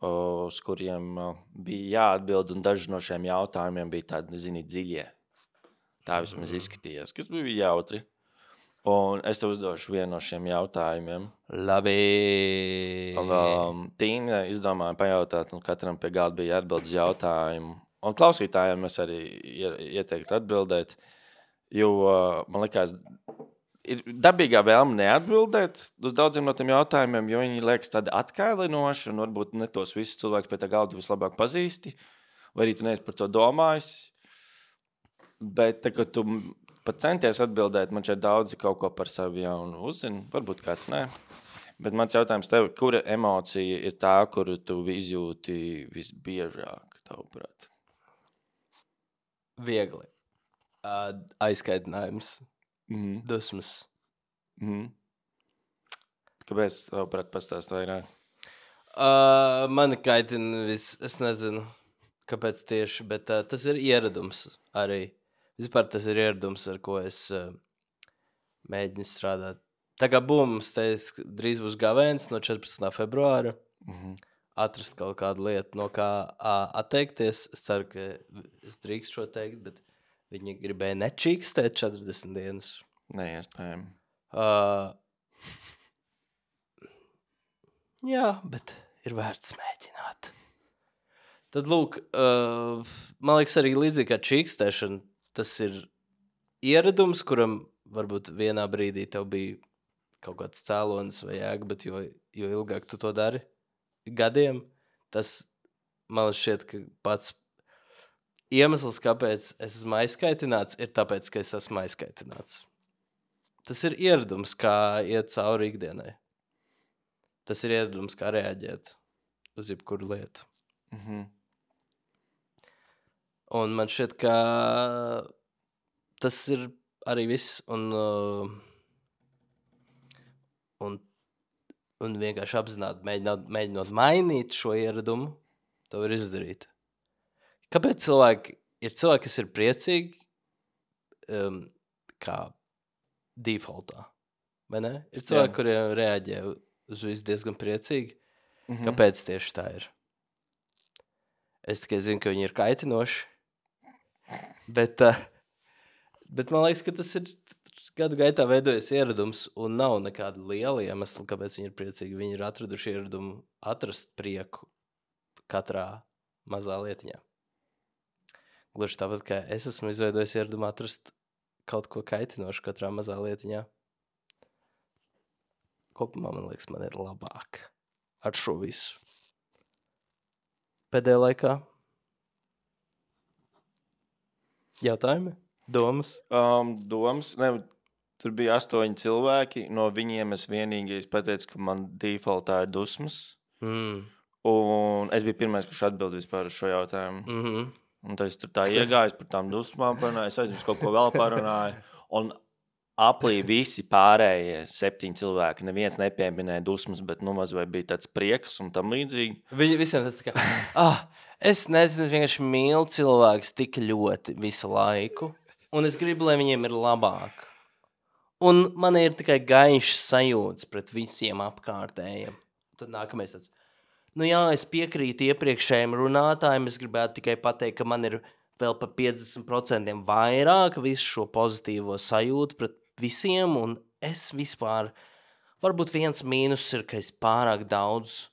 uz kuriem bija jāatbild, un daži no šiem jautājumiem bija tādi, zini, dziļie. Tā vismaz izskatījās, kas bija jautri. Un es tev uzdošu vienu no šiem jautājumiem. Labi. Tīna izdomāja pajautāt, un katram pie galda bija jāatbild uz jautājumu. Un klausītājiem es arī ieteiktu atbildēt, jo man likās, ir dabīgā vēlme neatbildēt uz daudziem no tiem jautājumiem, jo viņi liekas tādi atkailinoši, un varbūt ne tos visus cilvēkus pie tā galda vislabāk pazīsti, vai arī tu neesi par to domājis. Bet, tā, kad tu pat centies atbildēt, man šeit daudzi kaut ko par sevi jaunu uzzina, varbūt kāds ne. Bet mans jautājums tev, kura emocija ir tā, kuru tu izjūti visbiežāk, tavuprāt? Viegli. Aizkaitinājums. Dusmas. Kāpēc tavuprāt pastāst vairāk? Mani kaitina viss, es nezinu, kāpēc tieši, bet tas ir ieradums arī. Vispār tas ir ieradums, ar ko es mēģinu strādāt. Tā kā mums teica, drīz būs gavēns no 14. februāra. Atrast kaut kādu lietu, no kā atteikties. Es ceru, ka es drīkst šo teikt, bet viņi gribēja nečīkstēt 40 dienas. Neiespējami. Jā, bet ir vērts mēģināt. Tad, lūk, man liekas arī līdzīgi kā čīkstēšana, tas ir ieradums, kuram varbūt vienā brīdī tev bija kaut kāds cēlonis vai jēga, bet jo ilgāk tu to dari gadiem, tas man šķiet, ka pats iemesls, kāpēc es esmu aizskaitināts, ir tāpēc, ka es esmu aizskaitināts. Tas ir ieradums, kā iet cauri ikdienai. Tas ir ieradums, kā reaģēt uz jebkuru lietu. Un man šķiet, ka tas ir arī viss. Un vienkārši apzināti mēģinot mainīt šo ieradumu, to var izdarīt. Kāpēc ir cilvēki, kas ir priecīgi, kā defaultā, vai ne? Ir cilvēki, kuriem reaģē uz visu diezgan priecīgi. Kāpēc tieši tā ir? Es tikai zinu, ka viņi ir kaitinoši, bet man liekas, ka tas ir gadu gaitā veidojas ieradums un nav nekāda liela iemesla, kāpēc viņi ir priecīgi. Viņi ir atraduši ieраdumu atrast prieku katrā mazā lietiņā. Gluži tāpat, kā es esmu izveidojis ieradumu atrast kaut ko kaitinošu katrā mazā lietiņā. Kopumā, man liekas, man ir labāk ar šo visu. Pēdējā laikā? Jautājumi? Domas? Domas? Ne, tur bija 8 cilvēki. No viņiem es vienīgais pateicu, ka man defaultā ir dusmas. Un es biju pirmais, kurš atbild vispār uz šo jautājumu. Un tad es tur tā iegājos par tām dusmām, parunāju, es aizmirsu kaut ko vēl parunāju. Un aplī visi pārējie 7 cilvēki. Neviens nepieminēja dusmas, bet maz vai bija tāds prieks un tam līdzīgi. Viņi visiem tas tā kā, es nezinu, vienkārši mīlu cilvēkus tik ļoti visu laiku, un es gribu, lai viņiem ir labāk. Un man ir tikai gaišs sajūtas pret visiem apkārtējiem. Tad nākamais tāds, es piekrītu iepriekšējiem runātājiem, es gribētu tikai pateikt, ka man ir vēl pa 50% vairāk visu šo pozitīvo sajūtu pret visiem, un es vispār, varbūt viens mīnus ir, ka es pārāk daudz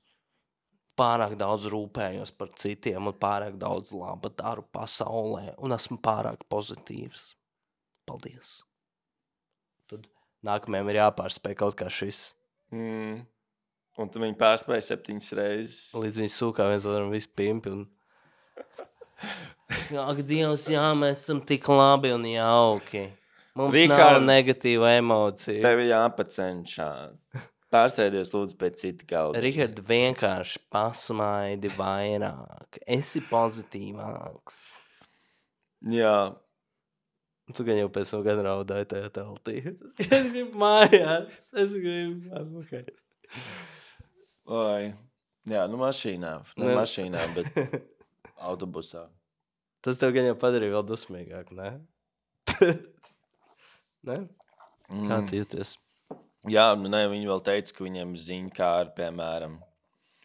rūpējos par citiem un pārāk daudz laba daru pasaulē, un esmu pārāk pozitīvs. Paldies. Tad nākamajam ir jāpārspēj kaut kā šis. Un tu viņi pārspēja 7 reizes. Līdz viņi sūkā viens otram visu pimpi. Un... Ak, Dievs, mēs esam tik labi un jauki. Mums nav negatīva emocija. Tev jāpacenšās. Pārsēdies lūdzu pēc cita galda. Rihard, vienkārši pasmaidi vairāk. Esi pozitīvāks. Jā. Tu gan jau pēc tam gan raudāji tajā teltī. Es gribu mājās. Okay. Oi. Jā, mašīnā. Ne mašīnā, bet autobusā. Tas tev gan jau padarīja vēl dusmīgāk, ne? Ne? Kā tu jūties? Jā, viņi vēl teica, ka viņiem ziņkāri, piemēram.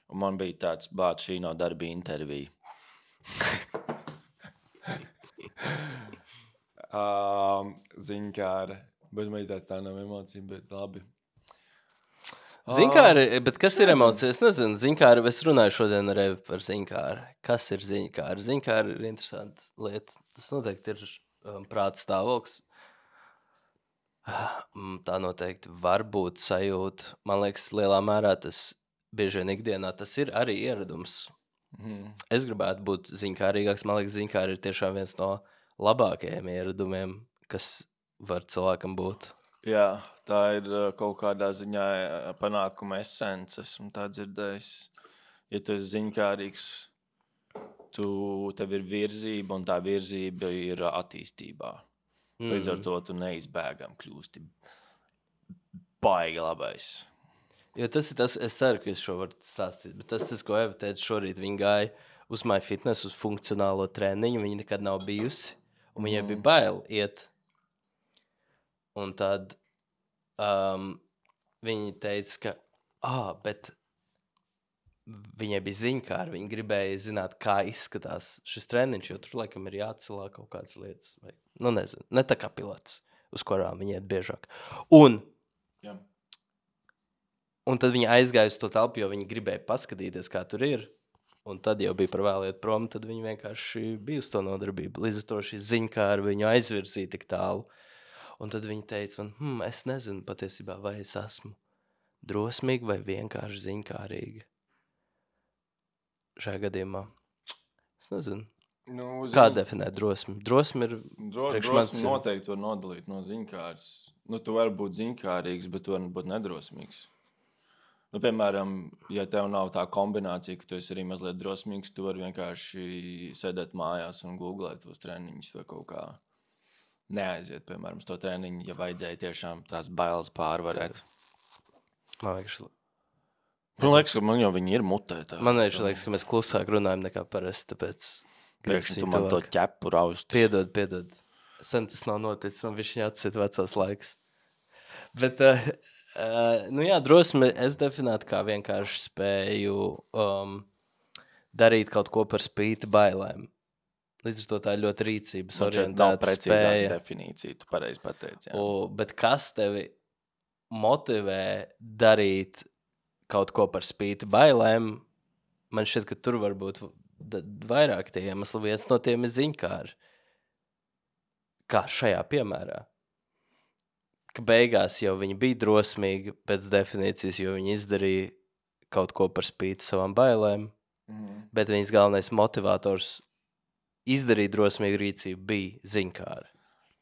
Un man bija tāds, šī nav darba intervija. Ziņkāri. Bet man ir tāds tā nav emocija, bet labi. Ziņkāri, bet kas ir emocija? Es nezinu, ziņkāri, es runāju šodien ar Evi par ziņkāri. Kas ir ziņkāri? Ziņkāri ir interesanta lieta. Tas noteikti ir prāta stāvoklis. Tā noteikti var būt sajūta. Man liekas, lielā mērā tas bieži vien ikdienā tas ir arī ieradums. Es gribētu būt ziņkārīgāks. Man liekas, ziņkāri ir tiešām viens no labākajiem ieradumiem, kas var cilvēkam būt. Jā, tā ir kaut kādā ziņā panākuma esence, esmu tā dzirdējis. Ja tu esi ziņkārīgs, tev ir virzība, un tā virzība ir attīstībā. Līdz ar to tu neizbēgam kļūsti baigi labais. Jo tas ir tas, es ceru, ka es šo varu stāstīt, bet tas, ko Eva teica šorīt, viņa gāja uz MyFitness, uz funkcionālo treniņu, viņa nekad nav bijusi, un viņai bija bail iet. Un tad viņi teica, ka bet viņai bija ziņkāri, viņa gribēja zināt, kā izskatās šis treniņš, jo tur laikam ir jāatcelā kaut kādas lietas. Vai, nezinu, ne tā kā pilots, uz kurām viņi iet biežāk. Un tad viņa aizgāja uz to telpu, jo viņa gribēja paskatīties, kā tur ir. Un tad jau bija par vēlu iet prom, tad viņa vienkārši bija uz to nodarbību. Līdz ar to šī ziņkāri viņu aizvirzīja tik tālu. Un tad viņa teica, es nezinu patiesībā, vai es esmu drosmīga vai vienkārši ziņkārīga. Šajā gadījumā. Es nezinu. Kā definēt drosmi? Drosmi ir Drosmi noteikti var nodalīt no ziņkārs. Tu vari būt ziņkārīgs, bet tu vari būt nedrosmīgs. Piemēram, ja tev nav tā kombinācija, ka tu esi arī mazliet drosmīgs, tu vari vienkārši sēdēt mājās un googlēt tos treniņus vai kaut kā. Neaiziet, piemēram, uz to treniņu, ja vajadzēja tiešām tās bailes pārvarēt. Man liekas, ka man jau viņi ir mutē. Man liekas, ka mēs klusāk runājam nekā parasti, tāpēc... Priekš tu man to ķepu raust. Piedod. Sen tas nav noticis, man viņš jāatsit vecās laiks. Bet, drosmi es definētu kā vienkārši spēju darīt kaut ko par spīti bailēm. Līdz ar to tā ir ļoti rīcības orientēta spēja. Nav precīzāka definīcija, tu pareizi pateici. Bet kas tevi motivē darīt kaut ko par spīti bailēm? Man šķiet, ka tur var būt vairāk tie iemesli. Viens no tiem ir ziņkāri. Kā šajā piemērā. Ka beigās jau viņi bija drosmīgi pēc definīcijas, jo viņi izdarīja kaut ko par spīti savām bailēm. Bet viņas galvenais motivators izdarīt drosmīgu rīcību bija ziņkāri.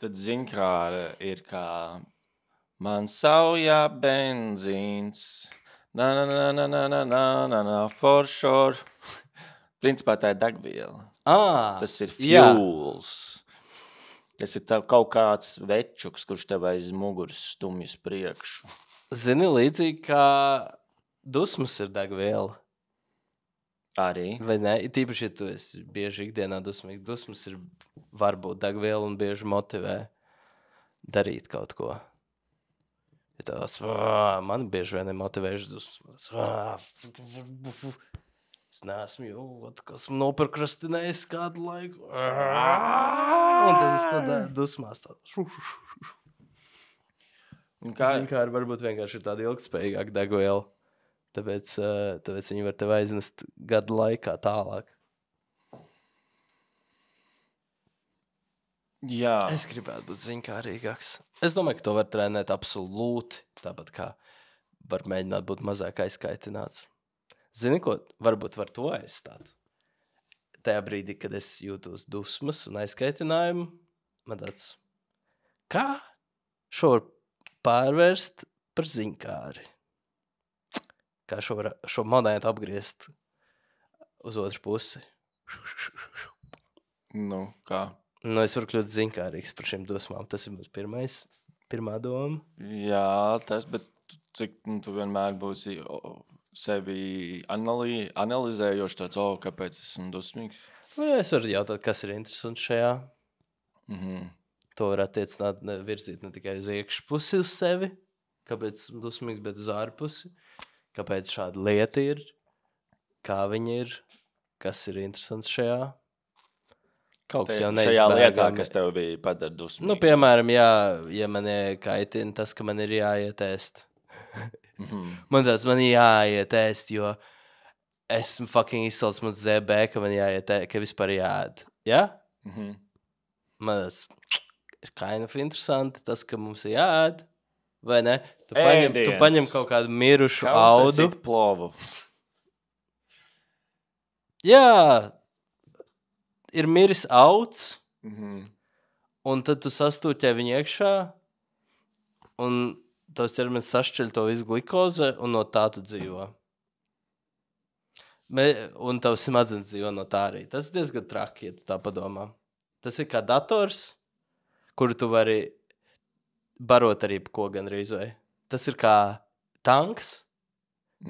Tad ziņkāri ir kā man saujā benzīns, for sure. Principā tā ir degviela. Tas ir fuels. Tas ir kaut kāds večuks, kurš tev aiz muguras stumjas priekšu. Zini, līdzīgi kā dusmas ir degviela. Arī. Vai ne? Tīpaši, ja tu esi bieži ikdienā dusmīgs. Dusmas ir varbūt degviela un bieži motivē darīt kaut ko. Ja tās, man bieži vien ir motivējuši dusmas. Es neesmu jau, esmu noprokrastinējis kādu laiku. Un tad es tādā dusmās tādu. Zini, kā varbūt vienkārši ir tāda ilgtspējīgāka degviela. Tāpēc viņi var tev aiznest gadu laikā tālāk. Jā. Es gribētu būt ziņkārīgāks. Es domāju, ka to var trenēt absolūti. Tāpat kā var mēģināt būt mazāk aizkaitināts. Zini, ko varbūt var to aizstāt? Tajā brīdī, kad es jūtos dusmas un aizkaitinājumu, man tāds, kā šo var pārvērst par ziņkāri? Kā šo monētu apgriezt uz otru pusi? Nu, kā? Nu, es varu kļūt ziņkārīgs par šīm dusmām. Tas ir mums pirmā doma. Jā, bet cik tu vienmēr būsi sevi analizējoši tāds, kāpēc esmu dusmīgs? Es varu jautāt, kas ir interesants šajā. To var attiecināt, virzīt ne tikai uz iekšpusi uz sevi, kāpēc esmu dusmīgs, bet uz ārpusi. Kāpēc šāda lieta ir, kā viņa ir, kas ir interesants šajā. Kaut kas jau šajā lietā, kas tev bija padara dusmīgi. Nu, piemēram, ja man kaitina tas, ka man ir jāiet ēst. Man jāiet ēst, jo esmu fucking izsalcis mans ZB, ka man jāiet ēst, ka vispār jāēd. Ja? Man tas ir kind of interesanti, tas, ka mums ir jāēd. Vai ne? Tu paņem kaut kādu mirušu audu. Plovu. Jā, ir miris auds, un tad tu sastūķē viņu iekšā, un tavs ķermenis sašķeļ to visu glikoze, un no tā tu dzīvo. Un tavs smadzenes dzīvo no tā arī. Tas ir diezgan traki, ja tu tā padomā. Tas ir kā dators, kuru tu vari barot arī pa ko gandrīz vai. Tas ir kā tanks,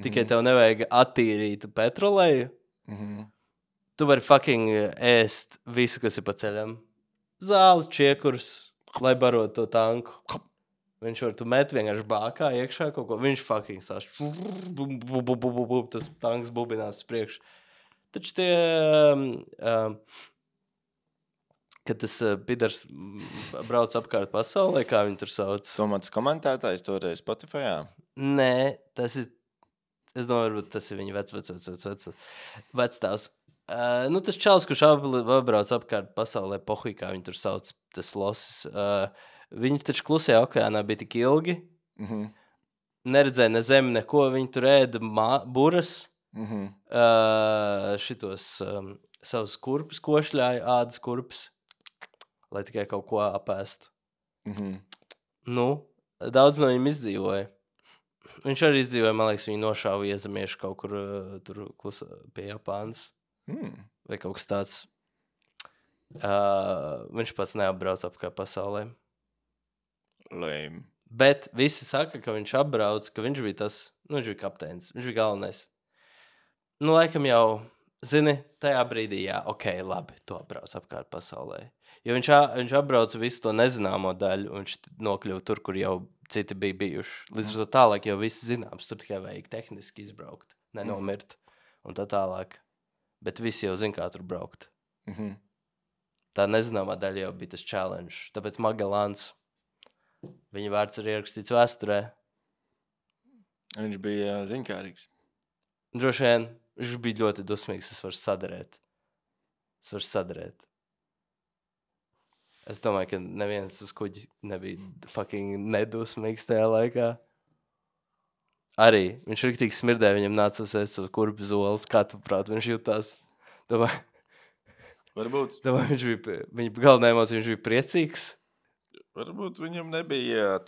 tikai tev nevajag attīrīt petroleju. Tu vari fucking ēst visu, kas ir pa ceļam. Zāli, čiekurs, lai barot to tanku. Viņš var tu met vienkārši bākā iekšā kaut ko. Viņš fucking saš. Tas tanks bubinās uz priekšu. Taču tie... kad tas pidars brauc apkārt pasaulē, kā viņi tur sauc. Tomats komentētājs toreiz Spotifyā? Nē, tas ir... Es domāju, varbūt tas ir viņa vecstāvs. Tas čals, kurš apbrauc apkārt pasaulē, pohuj, kā viņi tur sauc, tas losis. Viņi taču klusajā okeānā bija tik ilgi. Neredzēja ne zemi, neko. Viņi tur ēda buras. Šitos savus kurpus košļāja, ādas kurpus. Lai tikai kaut ko apēstu. Nu, daudz no viņiem izdzīvoja. Viņš arī izdzīvoja, man liekas, viņu nošāva iezemieši kaut kur tur pie Japānas. Vai kaut kas tāds. Viņš pats neapbrauc apkārt pasaulē. Lame. Bet visi saka, ka viņš apbrauc, ka viņš bija tas, viņš bija kapteinis, viņš bija galvenais. Nu, laikam jau, zini, tajā brīdī, jā, ok, labi, to apbrauc apkārt pasaulē. Jo viņš apbrauca visu to nezināmo daļu, un viņš nokļuva tur, kur jau citi bija bijuši. Līdz ar to tālāk jau viss zināms, tur tikai vajag tehniski izbraukt, nenomirt, un tā tālāk. Bet visi jau zina, kā tur braukt. Tā nezināmā daļa jau bija tas challenge. Tāpēc Magellāns, viņa vārds ir ierakstīts vēsturē. Viņš bija ziņkārīgs. Droši vien, viņš bija ļoti dusmīgs, es varu sadarēt. Es domāju, ka neviens uz kuģi nebija fucking nedusmīgs tajā laikā. Arī, viņš riktīgi smirdēja, viņam nāca uzsēst savu kurpu zoles, kā tu prāt, viņš jutās. Varbūt. Domāju, viņa galvenā emocija, viņš bija priecīgs. Varbūt viņam nebija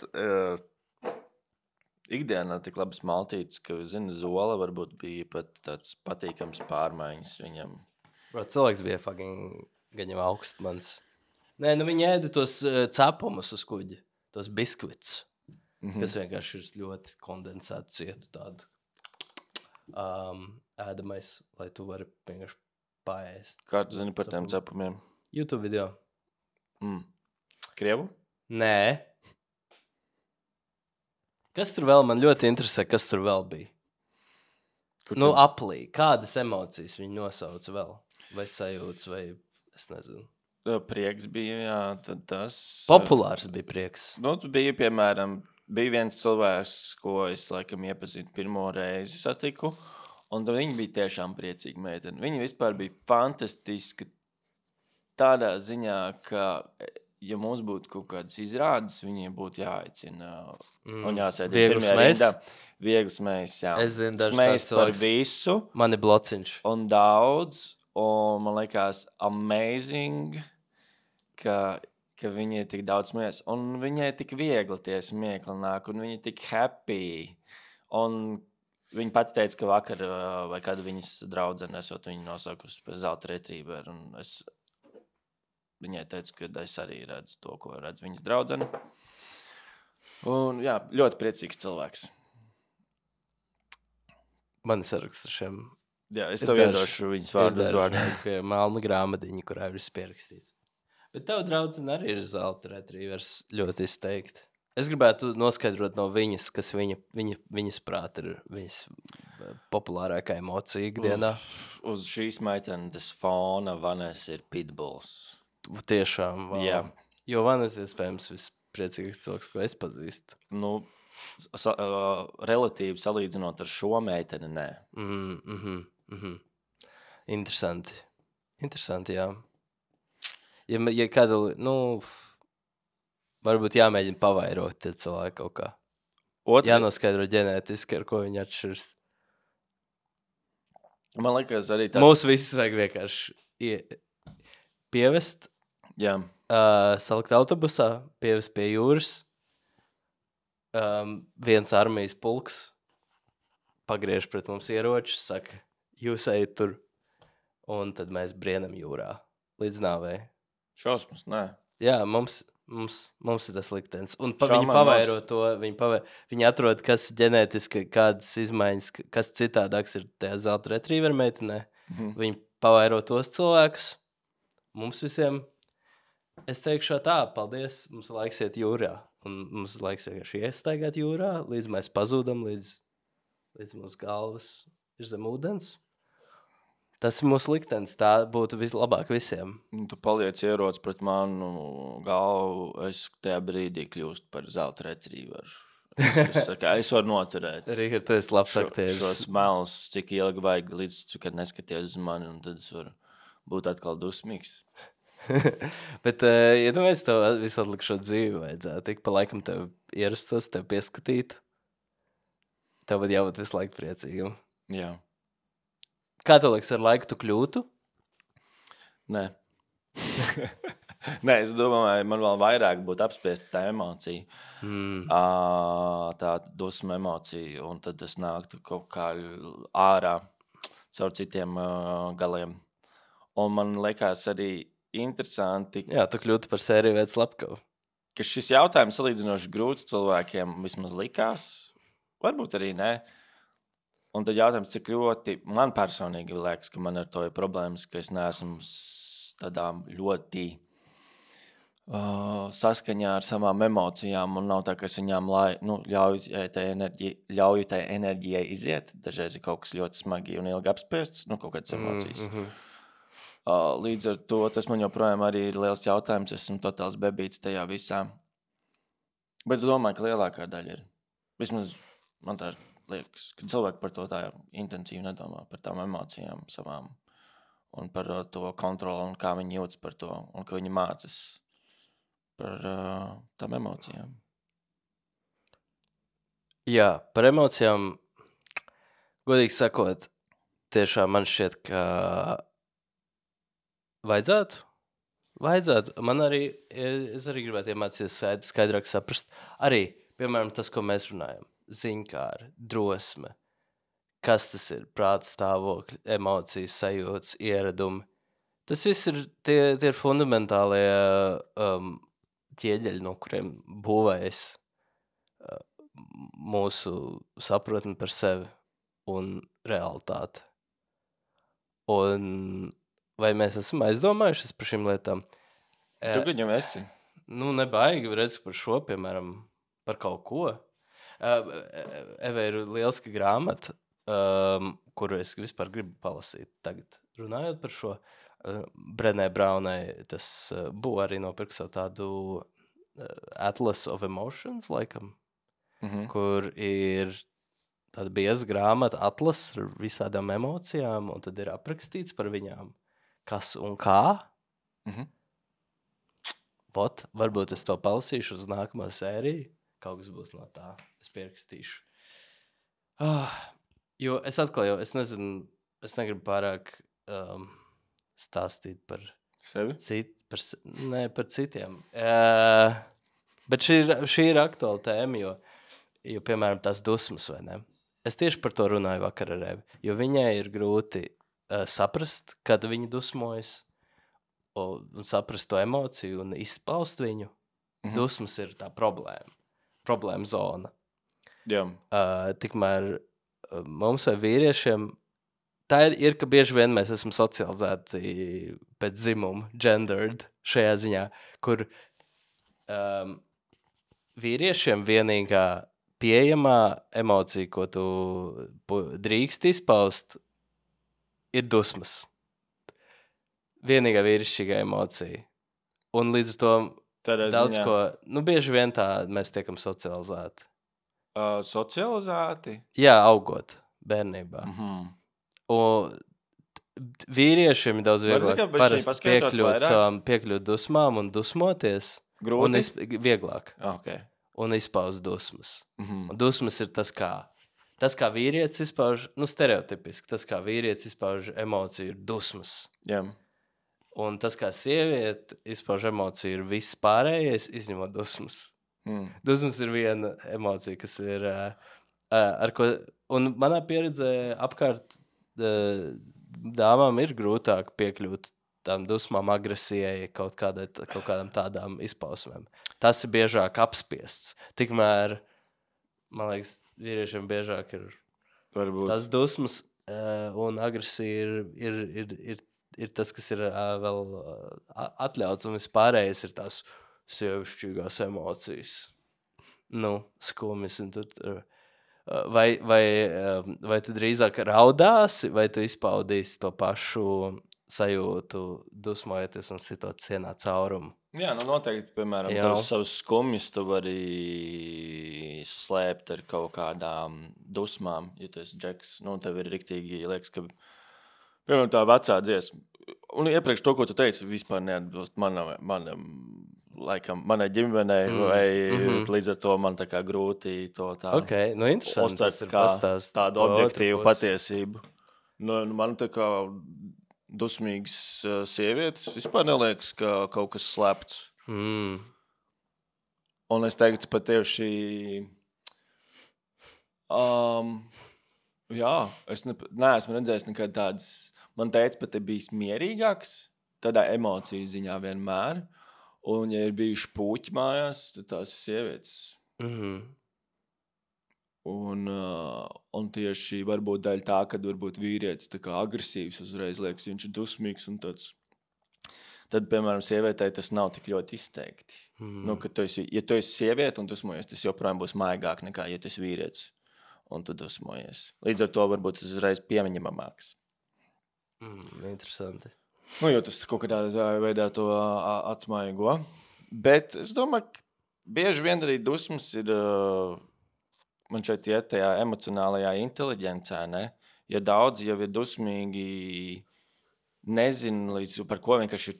ikdienā tik labas maltītes, ka, zini, zola varbūt bija pat tāds patīkams pārmaiņas viņam. Bro, cilvēks bija fucking gaņam augstmans. Nē, nu viņi ēda tos cepumus uz kuģi, tos biskvits, kas vienkārši ir ļoti kondensēti cietu tādu ēdamais, lai tu vari vienkārši paēst. Kā tu zini par tiem cepumiem? YouTube video. Krievu? Nē. Kas tur vēl? Man ļoti interesē, kas tur vēl bija. Nu, aplī. Kādas emocijas viņi nosauca vēl? Vai sajūtas, vai es nezinu. Prieks bija, jā, tad tas... Populārs bija prieks. Nu, bija, piemēram, bija viens cilvēks, ko es, laikam, iepazinu pirmo reizi satiku, un viņi bija tiešām priecīgi meiteni. Viņi vispār bija fantastiski tādā ziņā, ka, ja mums būtu kaut kādas izrādes, viņiem būtu jāaicina un jāsēd pirmajā rindā. Viegls mēs, jā. Es zinu, dažs smējs tāds par cilvēks. visu. Man ir blociņš. Un daudz, un man liekas amazing, ka viņi ir tik daudz smējas, un viņai tik viegli tie smiekli nāk, un viņi tik happy. Un viņa pati teica, ka vakar, vai kādu viņas draudzene esot viņu nosaukusi pēc zelta retrieveru, un viņai teica, ka es arī redzu to, ko redz viņas draudzene. Un jā, ļoti priecīgs cilvēks. Man ir saraksts ar šiem. Jā, es tev iedošu viņas vārdu uz vārdu. Ir melna grāmadiņa, kurā ir viss pierakstīts. Bet tava draudzene arī ir zelta retrievers ļoti izteikti. Es gribētu noskaidrot no viņas, kas viņas prāt ir viņas populārākā emocija ikdienā. Uz šīs meitenes fona Vanessa ir pitbulls. Tiešām, wow. Jā. Jo Vanessa iespējams vispriecīgākais cilvēks, ko es pazīstu. Nu, relatīvi salīdzinot ar šo meiteni, nē. Interesanti. Interesanti, jā. Ja kādu, varbūt jāmēģina pavairot tie cilvēki kaut kā. Jānoskaidro ģenētiski, ar ko viņi atšķiras. Man liekas arī tas... Mūs visus vajag vienkārši pievest, salikt autobusā, pievest pie jūras, viens armijas pulks pagriež pret mums ieročus, saka, jūs ejat tur, un tad mēs brienam jūrā līdz nāvei. Šausmas, nē. Jā, mums ir tas liktenis. Un viņi pavairo to, viņi atrod, kas ģenētiski, kādas izmaiņas, kas citādāks ir tajā zelta retriever meitenē. Viņi pavairo tos cilvēkus. Mums visiem, es teikšu tā, paldies, mums ir laiks iet jūrā. Un mums ir laiks vienkārši iestaigāt jūrā, līdz mēs pazūdam, līdz mūsu galvas ir zem ūdens. Tas ir mūsu liktenis, tā būtu vislabāk visiem. Tu paliec ierots pret manu galvu, es tajā brīdī kļūstu par zelta retrieveru. Es varu noturēt. Rīgard, tu esi labs aktieris. Šos melus, cik ilgi vajag, līdz tu, kad neskaties uz mani, un tad es varu būt atkal dusmīgs. Bet, ja tu mēs tev visu atlikšot dzīvi vajadzētu, ik pa laikam tev ierastos, tev pieskatītu, tev būtu jābūt visu laiku priecīgam. Jā. Kā tev liekas, ar laiku tu kļūtu? Nē. Nē, es domāju, man vēl vairāk būtu apspiesta tā emocija. Tā dusma emocija, un tad es nāktu kaut kā ārā caur citiem galiem. Un man liekas arī interesanti... Jā, tu kļūtu par sēriju veids Lapkavu. Ka šis jautājums salīdzinoši grūts cilvēkiem vismaz likās. Varbūt arī nē. Un tad jautājums, cik ļoti man personīgi liekas, ka man ar to ir problēmas, ka es neesmu tādām ļoti saskaņā ar savām emocijām un nav tā, ka es viņām ļauju tai enerģijai iziet. Dažreiz ir kaut kas ļoti smagi un ilgi apspiests, kaut kādas emocijas. Līdz ar to tas man joprojām arī ir liels jautājums. Esmu totāls bebīts tajā visā. Bet domāju, ka lielākā daļa ir. Vismaz man tā liekas, ka cilvēki par to tā intensīvi nedomā, par tām emocijām savām un par to kontroli un kā viņi jūtas par to un ka viņi mācas par tām emocijām. Jā, par emocijām, godīgi sakot, tiešām man šķiet, ka vajadzētu. Man arī, es arī gribētu iemācīties skaidrāk saprast. Arī, piemēram, tas, ko mēs runājam. Ziņkāri, drosme, kas tas ir, prāta stāvokļi, emocijas, sajūtas, ieradumi. Tas viss ir tie ir fundamentālie ķieģeļi, no kuriem būvējas mūsu sapratni par sevi un realitāti. Un vai mēs esam aizdomājušies par šīm lietām? Tu gan jau esi. Nu, nebaigi redz par šo, piemēram, par kaut ko. Eva ir lieliska grāmata, kuru es vispār gribu palasīt tagad. Runājot par šo, Brenē Braunai tas būs arī nopirkt savu tādu Atlas of Emotions, laikam, kur ir tāda bieza grāmata atlas ar visādām emocijām, un tad ir aprakstīts par viņām, kas un kā. Varbūt es to palasīšu uz nākamo sēriju. Kaut kas būs no tā. Es pierakstīšu. Jo es atklāju, es nezinu, es negribu pārāk stāstīt par sevi? Par citiem. Bet šī ir aktuāla tēma, jo, piemēram, tās dusmas, vai ne? Es tieši par to runāju vakar ar Evi, jo viņai ir grūti saprast, kad viņa dusmojas, un saprast to emociju un izpaust viņu. Dusmas ir tā problēma zona. Jā. Tikmēr mums vai vīriešiem tā ir, ka bieži vien mēs esam socializēti pēc dzimuma, gendered šajā ziņā, kur vīriešiem vienīgā pieejamā emocija, ko tu drīkst izpaust, ir dusmas. Vienīgā vīrišķīgā emocija. Un līdz ar to daudz ko, bieži vien tā mēs tiekam socializēti. Socializēti? Jā, augot bērnībā. Un vīriešiem ir daudz vieglāk parasti piekļūt dusmām un dusmoties. Grūti? Vieglāk. Okay. Un izpaust dusmas. Un dusmas ir tas, kā vīrietis izpauž, stereotipiski, tas, kā vīrietis izpauž emociju, ir dusmas. Jā. Un tas, kā sieviete izpauž emociju, ir viss pārējais, izņemot dusmas. Dusmas ir viena emocija, kas ir ar ko... Un manā pieredzē apkārt dāmām ir grūtāk piekļūt tām dusmām, agresijai, kaut kādām tādām izpausmēm. Tas ir biežāk apspiests. Tikmēr, man liekas, vīriešiem biežāk ir tās dusmas un agresija ir tas, kas ir vēl atļauts, un vispārējais ir tās sievišķīgās emocijas. Skumjas. Vai tu drīzāk raudāsi, vai tu izpaudīsi to pašu sajūtu, dusmojoties un sitot cienā caurumu? Jā, noteikti, piemēram, tavs savus skumjas tu vari slēpt ar kaut kādām dusmām, ja tu esi džeks. Tev ir riktīgi, liekas, ka, piemēram, tā vecā dziesma. Un iepriekš to, ko tu teici, vispār neatbilst manai ģimenei, vai līdz ar to man tā kā grūti to tā interesanti. Tas ir pastāst tādu objektīvu patiesību. Man tā kā dusmīgas sievietes vispār neliekas, ka kaut kas slēpts. Un es teiktu patieši, es neesmu redzējis nekad tādas, man teica, pat ir bijis mierīgāks, tādā emociju ziņā vienmēr, un ja ir bijuši puķi mājās, tad tās ir sievietes. Un tieši varbūt daļa tā, kad varbūt vīrietis tā kā agresīvs uzreiz liekas, viņš ir dusmīgs un tāds. Tad, piemēram, sievietei tas nav tik ļoti izteikti. Ja tu esi sieviete un dusmojies, tas joprojām būs maigāk nekā, ja tu esi vīrietis un tu dusmojies. Līdz ar to varbūt tas uzreiz pieņemamāks. Interesanti. Jo tas kaut kādā veidā to atmaigo. Bet es domāju, ka bieži vien arī dusmas ir... Man šeit iet tajā emocionālajā inteliģencē, ne? Ja daudzi jau ir dusmīgi, nezinu, par ko vienkārši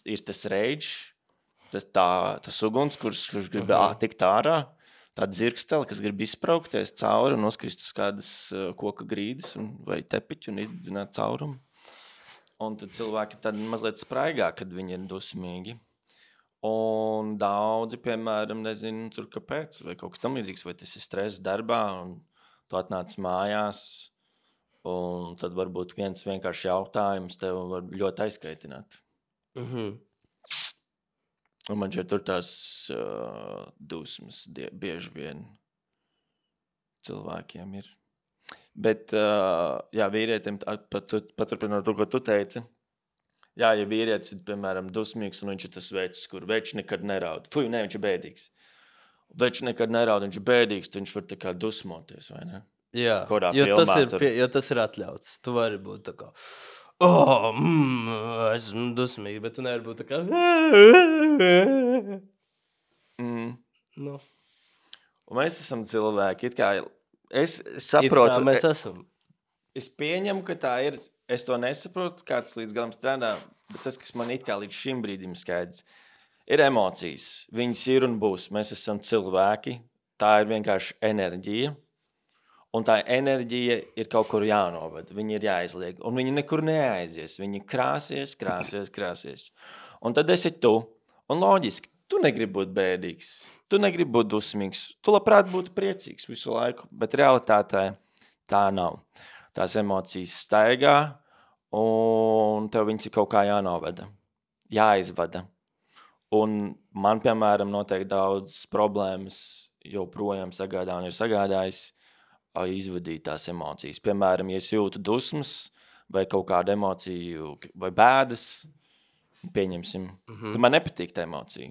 ir tas rage, tas uguns, kurš grib tikt ārā, tā dzirkstele, kas grib izpraukties cauri un noskrist uz kādas koka grīdas vai tepiķu un izdedzināt caurumu. Un tad cilvēki tad mazliet spraigā, kad viņi ir dusmīgi. Un daudzi, piemēram, nezinu, tur kāpēc, vai kaut kas tam līdzīgs, vai tas ir stress darbā, un tu atnāc mājās, un tad varbūt viens vienkārši jautājums tev var ļoti aizkaitināt. Un man šeit tur tās dusmas bieži vien cilvēkiem ir. Bet, jā, vīrietim, paturpinot to, ko tu teici, jā, ja vīrietis ir, piemēram, dusmīgs un viņš ir tas vecs, kur veči nekad neraud. Fuj, ne, viņš ir bēdīgs. Veči nekad neraud, viņš ir bēdīgs, tad viņš var tā kā dusmoties, vai ne? Jā, Kurā jo filmā tas ir atļauts. Tu vari būt tā kā, esmu dusmīgi, bet tu nevari būt tā kā, nu, Un mēs esam cilvēki, it kā, es it saprotu, kā mēs esam. es pieņemu, ka tā ir, es to nesaprotu, kā tas līdz galam strādā, bet tas, kas man it kā līdz šim brīdim skaidrs, ir emocijas. Viņas ir un būs. Mēs esam cilvēki. Tā ir vienkārši enerģija. Un tā enerģija ir kaut kur jānovada. Viņa ir jāizliek. Un viņa nekur neaizies. Viņa krāsies. Un tad esi tu. Un loģiski, tu negribi būt bēdīgs. Tu negribi būt dusmīgs. Tu labprāt būtu priecīgs visu laiku. Bet realitātē tā nav. Tās emocijas staigā. Un tev viņas ir kaut kā jānovada. Jāizvada. Un man, piemēram, noteikti daudz problēmas joprojām sagādā un ir sagādājis izvadīt tās emocijas. Piemēram, ja es jūtu dusmas vai kaut kādu emociju vai bēdas, pieņemsim, tad man nepatīk tā emocija.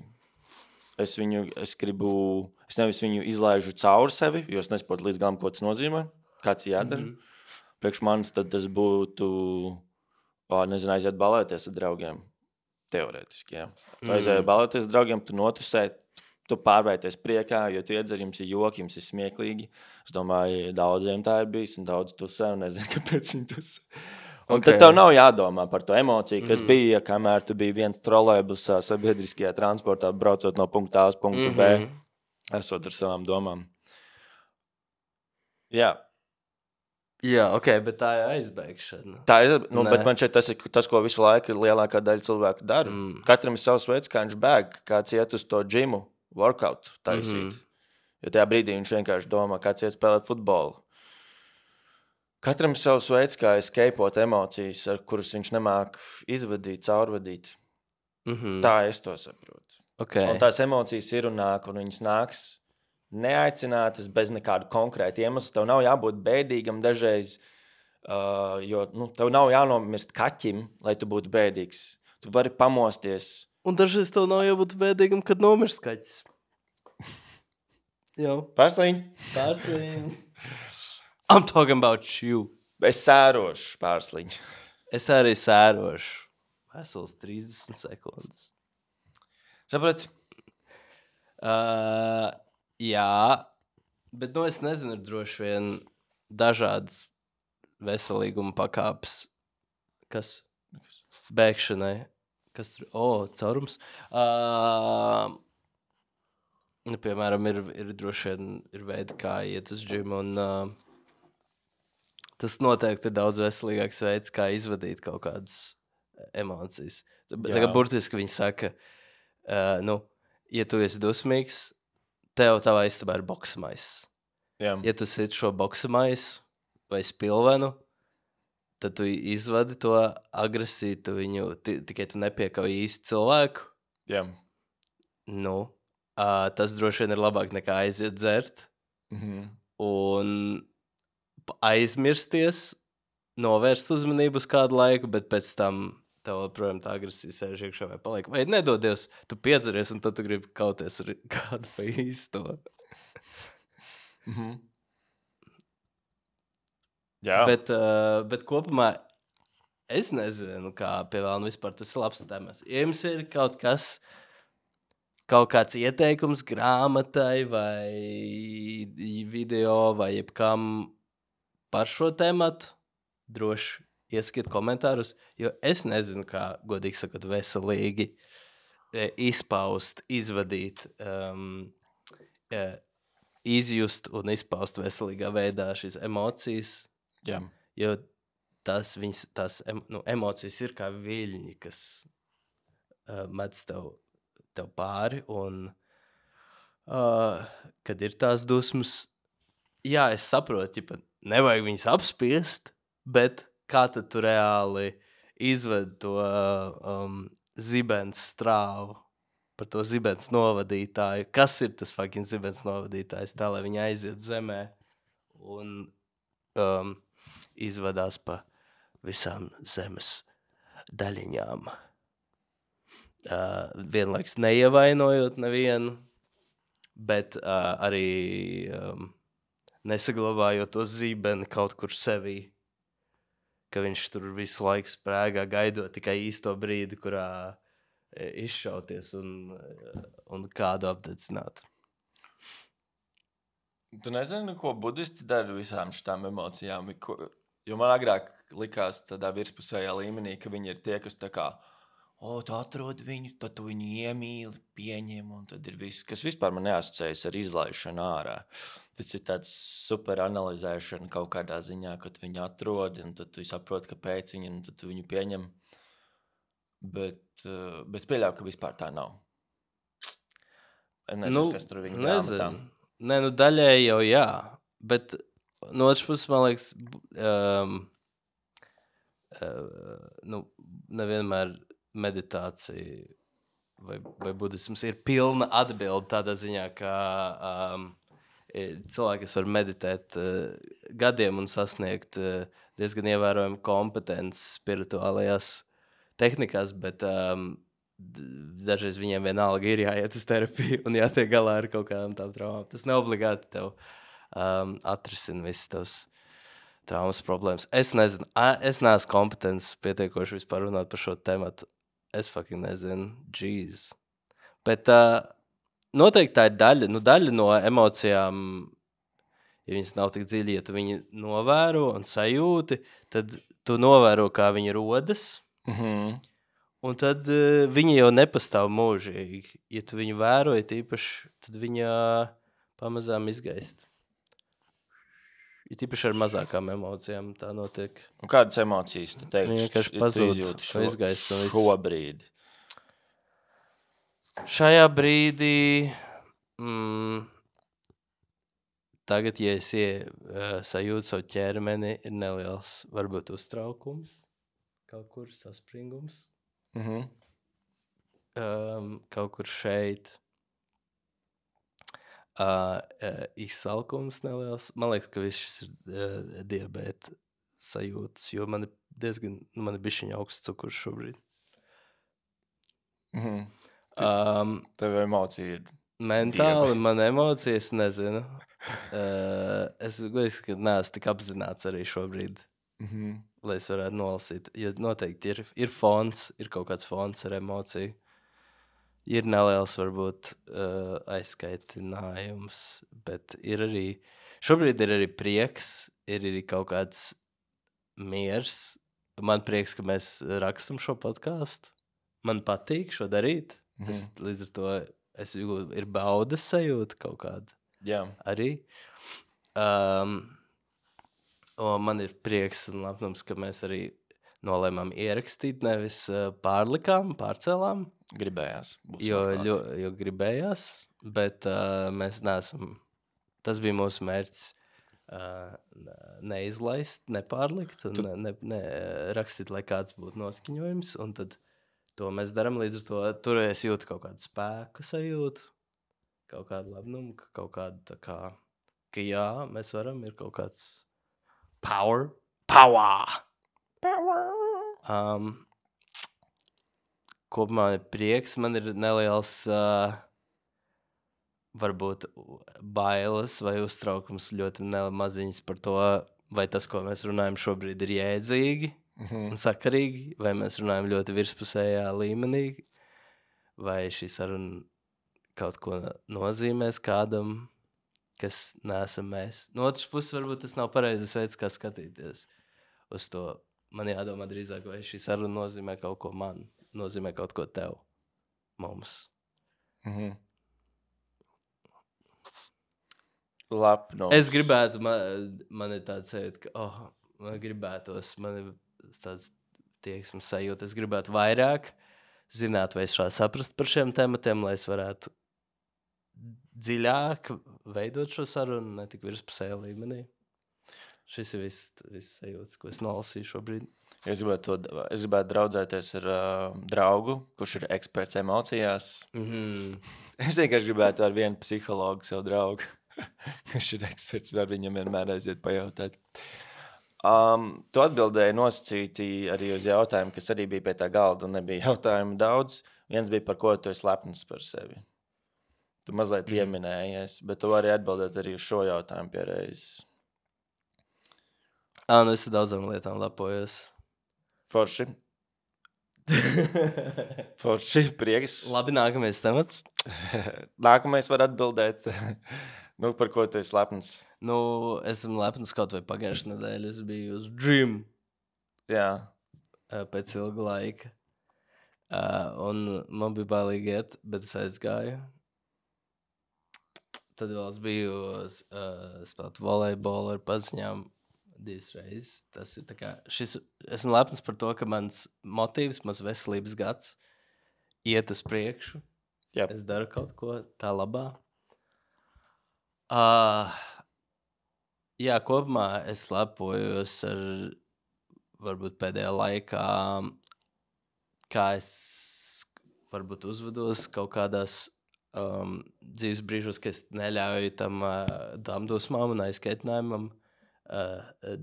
Es nevis viņu izlaižu cauri sevi, jo es nesaprotu līdz galam, ko tas nozīmē, kāds jādara. Priekš manis tad tas būtu, aiziet balēties ar draugiem. Teorētiski, jā. Aizēju balēties ar draugiem, tu notusē, tu pārvērties priekā, jo tu iedzer, jums ir joki, jums ir smieklīgi. Es domāju, daudziem tā ir bijis, un daudz tusē, un nezinu, kāpēc viņi tusē. Un tad tev nav jādomā par to emociju, kas bija, kamēr tu biji viens trolejbusā sabiedriskajā transportā, braucot no punkta A uz punktu B, esot ar savām domām. Jā. Jā, bet tā ir aizbēgšana. Tā ir, bet man šeit tas ir tas, ko visu laiku lielākā daļa cilvēku dara. Katram ir savs veids, kā viņš bēg, kāds iet uz to džimu, workout taisīt. Jo tajā brīdī viņš vienkārši domā, kāds iet spēlēt futbolu. Katram ir savs veids, kā eskeipot emocijas, ar kuras viņš nemāk izvadīt, caurvadīt. Tā es to saprotu. Un tās emocijas ir un nāk, un viņas nāks neaicinātas bez nekādu konkrētu iemeslu. Tev nav jābūt bēdīgam dažreiz, jo tev nav jānomirst kaķim, lai tu būtu bēdīgs. Tu vari pamosties. Un dažreiz tev nav jābūt bēdīgam, kad nomirst kaķis. Jau. Pārsliņ. I'm talking about you. Es sērošu pārsliņu. Es arī sērošu. Vesels 30 sekundes. Saprati? Jā, bet es nezinu, ir droši vien dažādas veselīguma pakāpes. Kas? Bēgšanai. Kas tur? Caurums. Piemēram, ir droši vien ir veidi, kā iet uz džimu, un tas noteikti ir daudz veselīgāks veids, kā izvadīt kaut kādas emocijas. Tagad burtiski viņi saka, ja tu esi dusmīgs, tev tavā istabā ir boksamais. Jā. Ja tu sit šo boksamais vai spilvenu, tad tu izvadi to agresiju, tu viņu, tikai tu nepiekauji īsti cilvēku. Jā. Tas droši vien ir labāk nekā aiziet dzert. Un aizmirsties, novērst uzmanību uz kādu laiku, bet pēc tam tev, projām, tā agresija sēž iekšā vai paliek. Vai nedodies, tu piedzeries, un tad tu gribi kauties ar kādu pa īsto. Jā. Bet kopumā es nezinu, kā pie vēlna vispār tas ir labs temats. Ja jums ir kaut kāds ieteikums grāmatai vai video vai jebkam par šo tematu, droši ieskiet komentārus, jo es nezinu, kā, godīgi sakot, veselīgi izpaust, izvadīt, izjust un izpaust veselīgā veidā šīs emocijas. Jā. Jo tās emocijas ir kā viļņi, kas met tev pāri, un kad ir tās dusmas, jā, es saprotu, nevajag viņas apspiest, bet kā tad tu reāli izved to zibens strāvu, par to zibens novadītāju. Kas ir tas fucking zibens novadītājs? Tā, lai viņi aiziet zemē un izvadās pa visām zemes daļiņām. Vienlaiks neievainojot nevienu, bet arī nesaglabājot to zibeni kaut kur sevī, ka viņš tur visu laiku sprēgā gaidot tikai īsto brīdi, kurā izšauties un kādu apdedzināt. Tu nezini, ko budisti dara visām šitām emocijām? Jo man agrāk likās tādā virspusējā līmenī, ka viņi ir tie, kas tā kā tu atrod viņu, tad tu viņu iemīli, pieņem, un tad ir viss, kas vispār man neasociējas ar izlaišanu ārā. Tas ir tāds super analizēšana kaut kādā ziņā, kad viņu atrod, un tad tu saproti, kāpēc viņu, un tad tu viņu pieņem. Bet es pieļauju, ka vispār tā nav. Es nezinu, kas tur viņa grāmatā. Nē, daļēji jau jā, bet no otras puses, man liekas, nevienmēr meditācija vai budisms ir pilna atbilde tādā ziņā, ka cilvēki, kas var meditēt gadiem un sasniegt diezgan ievērojumu kompetences spirituālajās tehnikās, bet dažreiz viņiem vienalga ir jāiet uz terapiju un jātiek galā ar kaut kādām tām traumām. Tas neobligāti tev atrisina visas tavas traumas problēmas. Es nezinu, es neesmu kompetents pietiekoši vispār runāt par šo tematu. Es fucking nezinu, jeez. Bet noteikti tā ir daļa no emocijām, ja viņas nav tik dziļi, ja tu viņu novēro un sajūti, tad tu novēro, kā viņi rodas, un tad viņi jau nepastāv mūžīgi. Ja tu viņu vēroji tīpaši, tad viņa pamazām izgaist. Ja tīpaši ar mazākām emocijām tā notiek. Un kādas emocijas tu teiktu, tu izjūti šobrīd? Šajā brīdī, tagad, ja es sajūtu savu ķermeni, ir neliels, varbūt uztraukums, kaut kur saspringums, kaut kur šeit. Izsalkums neliels. Man liekas, ka viss šis ir diabēta sajūtas, jo man ir bišķiņa augsts cukurs šobrīd. Tev emocija ir mentāli, man emocijas nezinu. Es domāju, ka neesmu tik apzināts arī šobrīd, lai es varētu nolasīt. Jo noteikti ir fons, ir kaut kāds fons ar emociju. Ir neliels, varbūt, aizskaitinājums, bet šobrīd ir arī prieks, ir arī kaut kāds miers. Man prieks, ka mēs rakstam šo podcastu. Man patīk šo darīt. Līdz ar to ir baudas sajūta kaut kāda. Jā. Arī. Un man ir prieks un labnums, ka mēs arī nolēmām ierakstīt, nevis pārcēlām. Gribējās. Jo gribējās, bet mēs neesam. Tas bija mūsu mērķis neizlaist, nepārlikt un rakstīt, lai kāds būtu noskaņojums. Un tad to mēs darām līdz ar to. Tur es jūtu kaut kādu spēku sajūtu, kaut kādu labnumu, kaut kādu tā kā, ka jā, mēs varam, ir kaut kāds power. Kopumā ir prieks, man ir neliels varbūt bailes vai uztraukums ļoti maziņas par to, vai tas, ko mēs runājam šobrīd, ir jēdzīgi un sakarīgi, vai mēs runājam ļoti virspusējā līmenī, vai šī saruna kaut ko nozīmēs kādam, kas neesam mēs. No otras puses, varbūt tas nav pareizais veids, kā skatīties uz to. Man jādomā drīzāk, vai šī saruna nozīmē kaut ko man, nozīmē kaut ko tev, mums. Lapnums. Es gribētu, man ir tāds sajūta, ka, man gribētos, man ir tāds tieksmes sajūta, es gribētu vairāk zināt, vai es saprast par šiem tematiem, lai es varētu dziļāk veidot šo sarunu, ne tik virspusējā līmenī. Šis ir viss sajūtas, ko es nolasīju šobrīd. Es gribētu draudzēties ar draugu, kurš ir eksperts emocijās. Es vienkārši gribētu ar vienu psihologu savu draugu, kurš ir eksperts, var viņam vienmēr aiziet pajautāt. Tu atbildēji nosacīti arī uz jautājumu, kas arī bija pie tā galda, un nebija jautājumu daudz. Viens bija, par ko tu esi lepns par sevi. Tu mazliet pieminējies, bet tu vari atbildēt arī uz šo jautājumu pierreiz. Nu es daudzām lietām lepojos. Forši. Forši, prieks. Labi, nākamais temats. Nākamais var atbildēt. Par ko tu esi lepns? Esmu lepns kaut vai pagājušajā nedēļā. Es biju uz gym. Jā. Pēc ilga laika. Un man bija bailīgi iet, bet es aizgāju. Tad vēl es biju spēlēt volejbolu ar paziņām 2 reizes. Tas ir tā kā, esmu lepns par to, ka mans motīvs, mans veselības gads iet uz priekšu. Yep. Es daru kaut ko tā labā. Jā, kopumā es lepojos ar varbūt pēdējā laikā, kā es varbūt uzvedos kaut kādās dzīves brīžos, ka es neļauju tam dusmām un aizkaitinājumam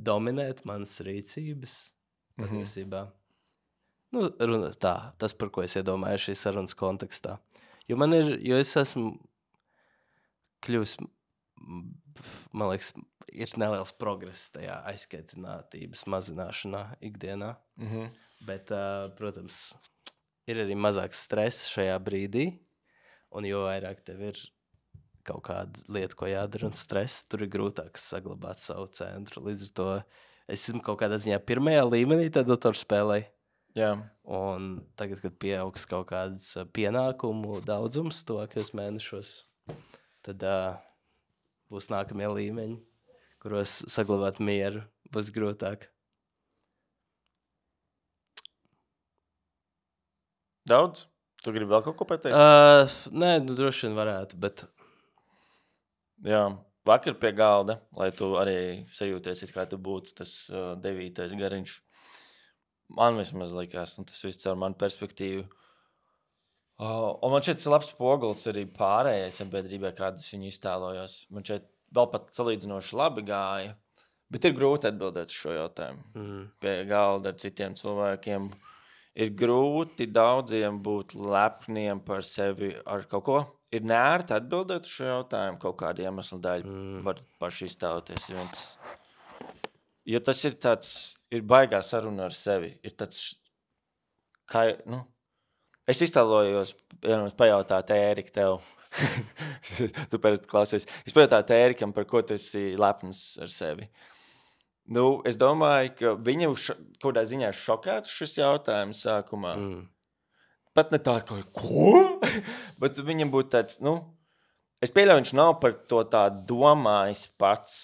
dominēt manas rīcības. Patiesībā. Runa tā, tas, par ko es iedomāju šīs sarunas kontekstā. Jo es esmu kļuvis, man liekas, ir neliels progress tajā aizkaitinātības mazināšanā ikdienā. Bet, protams, ir arī mazāks stress šajā brīdī. Un jo vairāk tev ir kaut kāda lieta, ko jādara un stress, tur ir grūtāk saglabāt savu centru. Līdz ar to es esmu kaut kādā ziņā pirmajā līmenī tā datorspēlē. Jā. Un tagad, kad pieaugs kaut kāds pienākumu daudzums tuvākajos mēnešos, tad būs nākamie līmeņi, kuros saglabāt mieru būs grūtāk. Daudz? Tu gribi vēl kaut ko pateikt? Nē, droši vien varētu, bet... Jā, vakar pie galda, lai tu arī sajūties, kā tu būtu tas 9. gariņš. Man vismaz likās, un tas viss caur manu perspektīvu. Un man šeit ir labs spogulis arī pārējai sabiedrībai, kādus viņu iztēlojos. Man šeit vēl pat salīdzinoši labi gāja, bet ir grūti atbildēt uz šo jautājumu. Pie galda ar citiem cilvēkiem. Ir grūti daudziem būt lepniem par sevi ar kaut ko. Ir nērti atbildēt uz šo jautājumu kaut kādu iemeslu dēļ. Var paši iztēloties viens. Jo tas ir tāds, ir baigā saruna ar sevi. Ir tāds, kā, es iztēlojos, pajautāt Ērika tev. Tu parasti klausies. Es pajautāt Ērikam, par ko tu esi lepns ar sevi. Es domāju, ka viņa kaut kādā ziņā šokētu šis jautājums sākumā. Pat ne tā, ka ko? Bet viņam būtu tāds, es pieļauju, viņš nav par to tā domājis pats.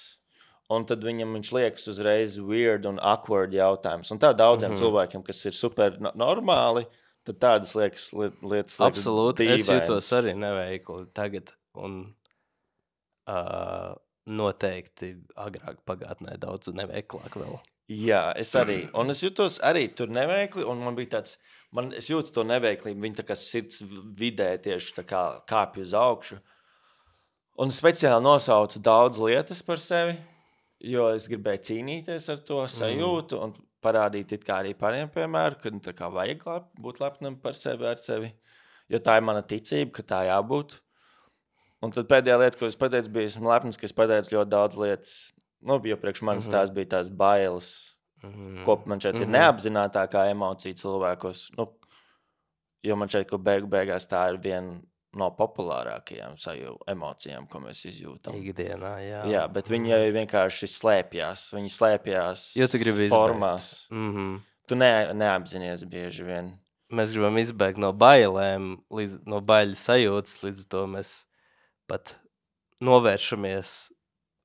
Un tad viņš liekas uzreiz weird un awkward jautājums. Un tā daudziem cilvēkiem, kas ir super normāli, tad tādas lietas absolūti, dīvainas. Es jūtos arī neveikli tagad. Un... noteikti agrāk pagātnē daudz neveiklāk vēl. Jā, es arī. Un es jūtos arī tur neveikli, un man bija tāds, es jūtu to neveiklību, viņa tā kā sirds vidē tieši tā kā kāpj uz augšu. Un speciāli nosaucu daudz lietas par sevi, jo es gribēju cīnīties ar to sajūtu un parādīt it kā arī pāriem piemēru, ka tā kā vajag būt lepnam par sevi ar sevi, jo tā ir mana ticība, ka tā jābūt. Un tad pēdējā lieta, ko es pateicu, bija, esmu lepns, ka es pateicu ļoti daudz lietas. Jo priekš manis tās bija tās bailes, ko man šeit ir neapzinātākā emocija cilvēkos. Jo man šeit, ka beigās tā ir viena no populārākajām emocijām, ko mēs izjūtam. Ikdienā, jā. Jā, bet viņi jau vienkārši slēpjās. Viņi slēpjās formās. Tu neapzinies bieži vien. Mēs gribam izbēgt no bailēm, no baiļu sajūtas, līdz to mēs pat novēršamies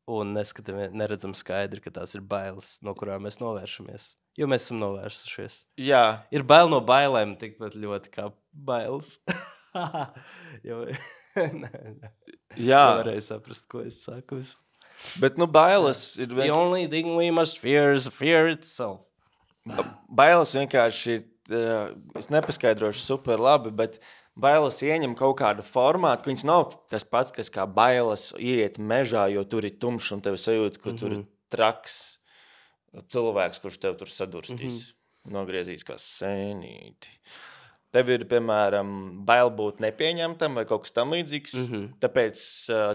un neredzam skaidri, ka tās ir bailes, no kurām mēs novēršamies. Jo mēs esam novērsušies. Jā. Ir bail no bailēm tikpat ļoti kā bailes. Jā. Nevarēju saprast, ko es saku. Bet, bailes ir... The only thing we must fear is fear itself. Bailes vienkārši ir, es nepaskaidrošu super labi, bet bailes ieņem kaut kādu formātu, ka viņas nav tas pats, kas kā bailes ieiet mežā, jo tur ir tumšs un tev sajūt, ka tur ir traks cilvēks, kurš tev tur sadurstīs, nogriezīs kā sēnīti. Tev ir, piemēram, bail būt nepieņemtam vai kaut kas tam līdzīgs, tāpēc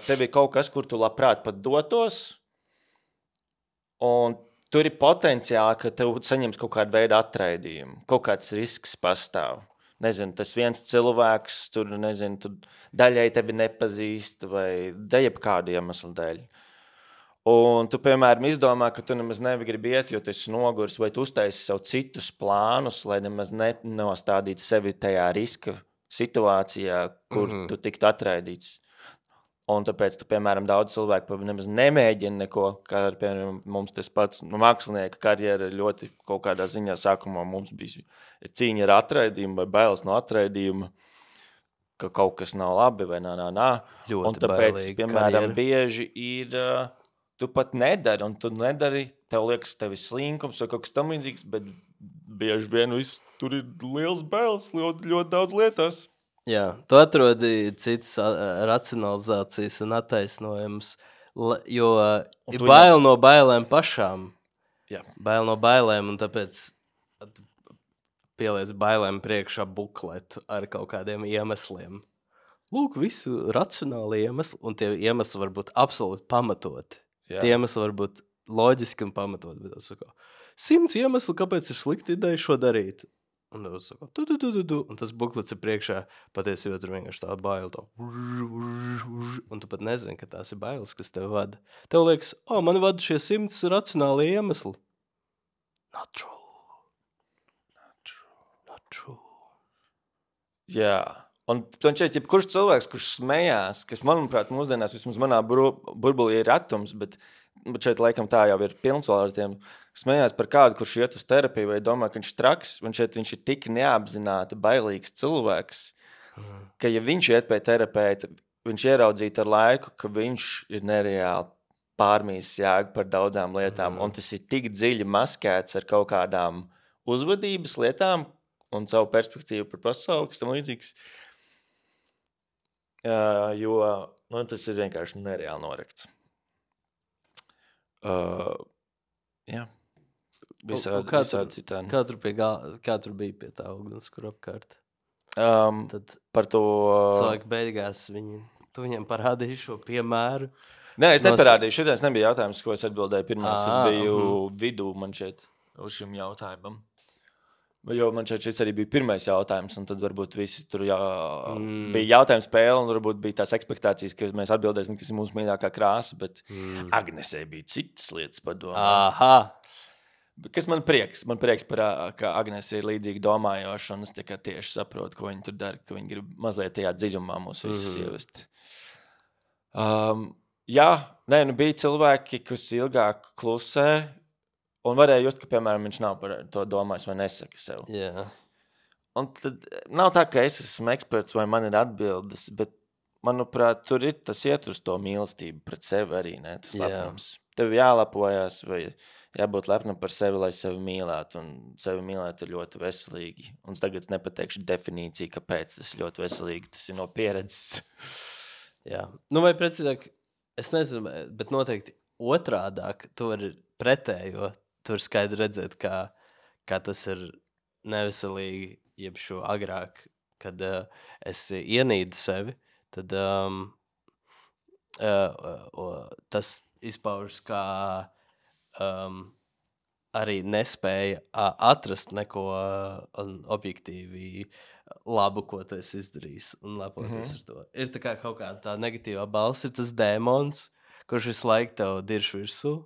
tev ir kaut kas, kur tu labprāt pat dotos, un tur ir potenciāli, ka tev saņems kaut kādu veidu atraidījumu, kaut kāds risks pastāv. Nezinu, tas viens cilvēks, tur, nezinu, tu daļai tevi nepazīst vai daļai kādu iemeslu dēļ. Un tu, piemēram, izdomā, ka tu nemaz negribi iet, jo tu esi nogurs, vai tu uztaisi sev citus plānus, lai nemaz nenostādītu sevi tajā riska situācijā, kur tu tiktu atraidīts. Un tāpēc tu, piemēram, daudz cilvēku nemaz nemēģina neko, kā ar, piemēram, mums tas pats mākslinieka karjera ļoti kaut kādā ziņā sākumā mums bija cīņa ar atraidījumu vai bailes no atraidījuma, ka kaut kas nav labi vai nā. Ļoti un tāpēc, bailīga piemēram, karjera. bieži ir... Tu pat nedari, un tu nedari, tev liekas, tev ir slinkums vai kaut kas tam līdzīgs, bet bieži vien viss tur ir liels bailes, ļoti daudz lietās. Jā, tu atrodi citas racionalizācijas un attaisnojumus, jo ir bail no bailēm pašām. Jā. Bail no bailēm, un tāpēc tu pieliec bailēm priekšā bukletu ar kaut kādiem iemesliem. Lūk, visu racionāli iemesli, un tie iemesli var būt absolūti pamatoti. Jā. Tie iemesli var būt loģiski un pamatot, bet es saku, 100 iemesli, kāpēc ir slikta ideja šo darīt. Un es saku, un tas buklets ir priekšā, patiesībā tur vienkārši tā baila to. Un tu pat nezini, ka tās ir bailes, kas tev vada. Tev liekas, mani vada šie 100 racionālie iemesli. Not true. Not true. Jā. Un šeit, kurš cilvēks, kurš smējās, kas, manuprāt, mūsdienās vismaz manā burbulī ir atums, bet šeit laikam tā jau ir pilns vēl ar tiem, smējās par kādu, kurš iet uz terapiju vai domā, ka viņš traks, un šeit viņš ir tik neapzināti bailīgs cilvēks, ka ja viņš iet pie terapeita, viņš ieraudzītu ar laiku, ka viņš ir nereāli pārmīsis jēga par daudzām lietām, un tas ir tik dziļi maskēts ar kaut kādām uzvedības lietām un savu perspektīvu par pasauli, kas tam līdzīgs. Jo tas ir vienkārši nereāli norakts. Jā. Visādi citādi. Kā tur bija pie tā uguns, kur apkārt? Tad par to... Cilvēki beigās tu viņiem parādīji šo piemēru. Nē, es neparādīju. Šitais nebija jautājums, ko es atbildēju pirmās. Es biju vidū man šeit uz šim jautājumam. Jo man šis arī bija pirmais jautājums, un tad varbūt visi tur bija jautājums spēle, un varbūt bija tās ekspektācijas, ka mēs atbildēsim, kas ir mūsu mīļākā krāsa, bet Agnesei bija citas lietas padomā. Aha! Kas man prieks par, ka Agnese ir līdzīgi domājoša, un es tieši saprotu, ko viņi tur dara, ka viņi grib mazliet tajā dziļumā mūs visus ievest. Jā, bija cilvēki, kas ilgāk klusē, un varēja just, ka, piemēram, viņš nav par to domājis vai nesaka sev. Jā. Un tad nav tā, ka es esmu eksperts vai man ir atbildes, bet, manuprāt, tur ir tas iet uz to mīlestību pret sevi arī, ne? Tas lepnums. Tev jālepojas vai jābūt lepnam par sevi, lai sevi mīlētu, un sevi mīlēt ir ļoti veselīgi. Un tagad nepateikšu definīciju, kāpēc tas ir ļoti veselīgi, tas ir no pieredzes. Jā. Vai precīzāk, es nezinu, bet noteikti otrādāk, tu vari pretējo. Tur skaidri redzēt, kā tas ir neveselīgi, jeb šo agrāk, kad es ienīdu sevi, tad tas izpaužas kā arī nespēja atrast neko objektīvi labu, ko tu esi izdarījis un lepoties ar to. Ir tā kā kaut kāda tā negatīvā balss, ir tas dēmons, kurš visu laiku tev dirš virsū.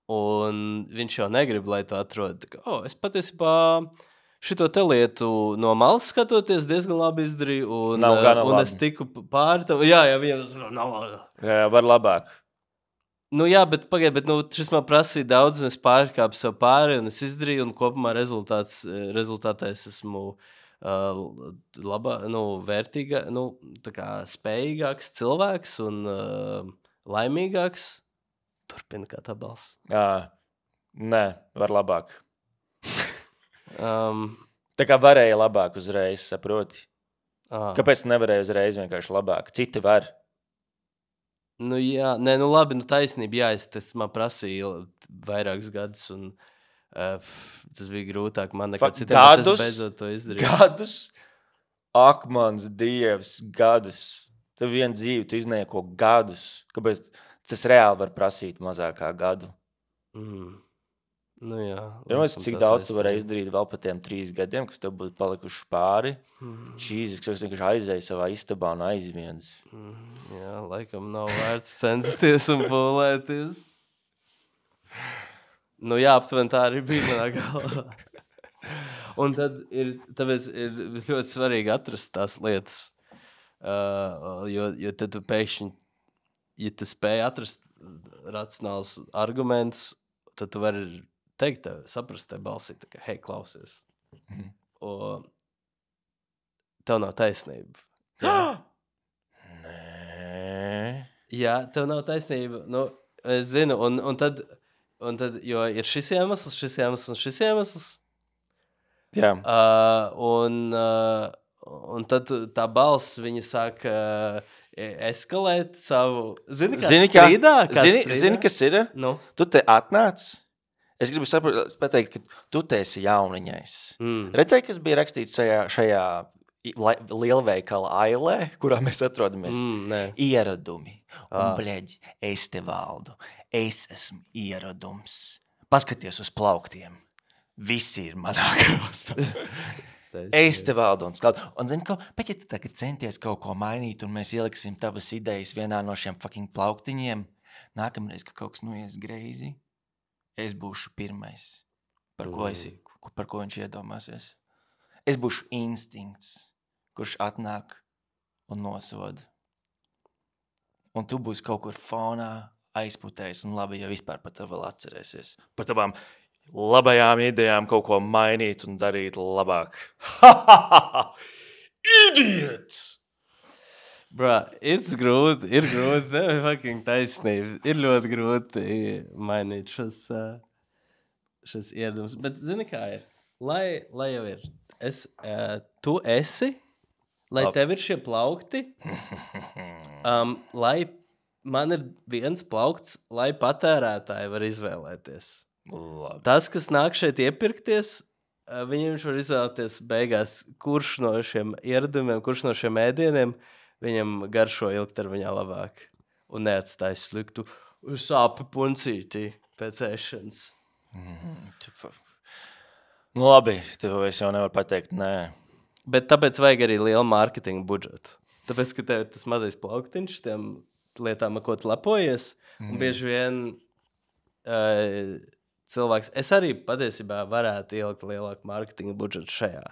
Un viņš jau negrib, lai tu atrod. Es patiesībā šito te lietu no malas skatoties diezgan labi izdarīju. Un es tiku pāri tam. Jā, viņam nav labi. Jā, var labāk. Bet šis man prasīja daudz, un es pārkāpu sev pāri, un es izdarīju, un kopumā rezultātā es esmu vērtīga, tā kā spējīgāks cilvēks un laimīgāks. Turpina kā tā balss. Nē, var labāk. Tā kā varēja labāk uzreiz, saproti. Kāpēc tu nevarēji uzreiz vienkārši labāk? Citi var. Nu jā, nē, nu labi, nu taisnība, jā, tas man prasīja vairākus gadus, un tas bija grūtāk man nekā citiem, bet es beidzot to izdarīju. Gadus? Ak, mans dievs, gadus. Tev vienu dzīvi, tu iznieko gadus. Kāpēc tas reāli var prasīt mazāk kā gadu? Nu jā. Cik daudz tu varēji izdarīt vēl par tiem 3 gadiem, kas tev būtu palikuši pāri? Šīs, kas vienkārši aizēja savā istabā un aizviens. Jā, laikam nav vērts censties un pūlēties. Nu jā, aptuveni tā arī bija manā galvā. Un tad tāpēc ir ļoti svarīgi atrast tās lietas. Jo tad tu pēkšņi, ja tu spēj atrast racionālus argumentus, tad tu vari teikt, saprast te balsī, tā kā, hei, klausies. Un tev nav taisnība. Nē. Jā, tev nav taisnība. Nu, es zinu, un tad, jo ir šis iemesls, šis iemesls un šis iemesls. Jā. Un tad tā balss, viņa sāk eskalēt savu... Zini, strīdā? Zini, kas ir? Nu? Tu te atnāc. Es gribu pateikt, ka tu te esi jauniņais. Redzēji, kas bija rakstīts šajā lielveikala ailē, kurā mēs atrodamies? Ieradumi. Un, bļeģi, es te valdu. Es esmu ieradums. Paskaties uz plauktiem. Visi ir manā krāsā. Es te valdu un skatu. Un zini, bet ja tu tagad centies kaut ko mainīt un mēs ieliksim tavas idejas vienā no šiem fucking plauktiņiem, nākamreiz, ka kaut kas noies greizi, es būšu pirmais, par ko viņš iedomāsies. Es būšu instinkts, kurš atnāk un nosoda. Un tu būsi kaut kur fonā aizputējis un labi, ja vispār par tev vēl atcerēsies. Par tavām labajām idejām kaut ko mainīt un darīt labāk. Idiot! Bro, ir grūti, tev ir fucking taisnība. Ir ļoti grūti mainīt šos ieradums. Bet zini kā ir? Lai jau ir. Tu esi, lai tev ir šie plaukti, lai man ir viens plaukts, lai patērētāji var izvēlēties. Labi. Tas, kas nāk šeit iepirkties, viņš var izvēlēties beigās, kurš no šiem ieradumiem, kurš no šiem ēdieniem viņam garšo ilgtermiņā labāk un neatstāj sliktu sāpi puncīti pēc ēšanas. Nu labi, tev es jau nevaru pateikt, nē. Bet tāpēc vajag arī lielu mārketinga budžetu. Tāpēc, ka tev ir tas mazais plauktiņš, tiem lietām, ko tu lepojies, un bieži vien cilvēks, es arī patiesībā varētu ielikt lielāku mārketinga budžetu šajā.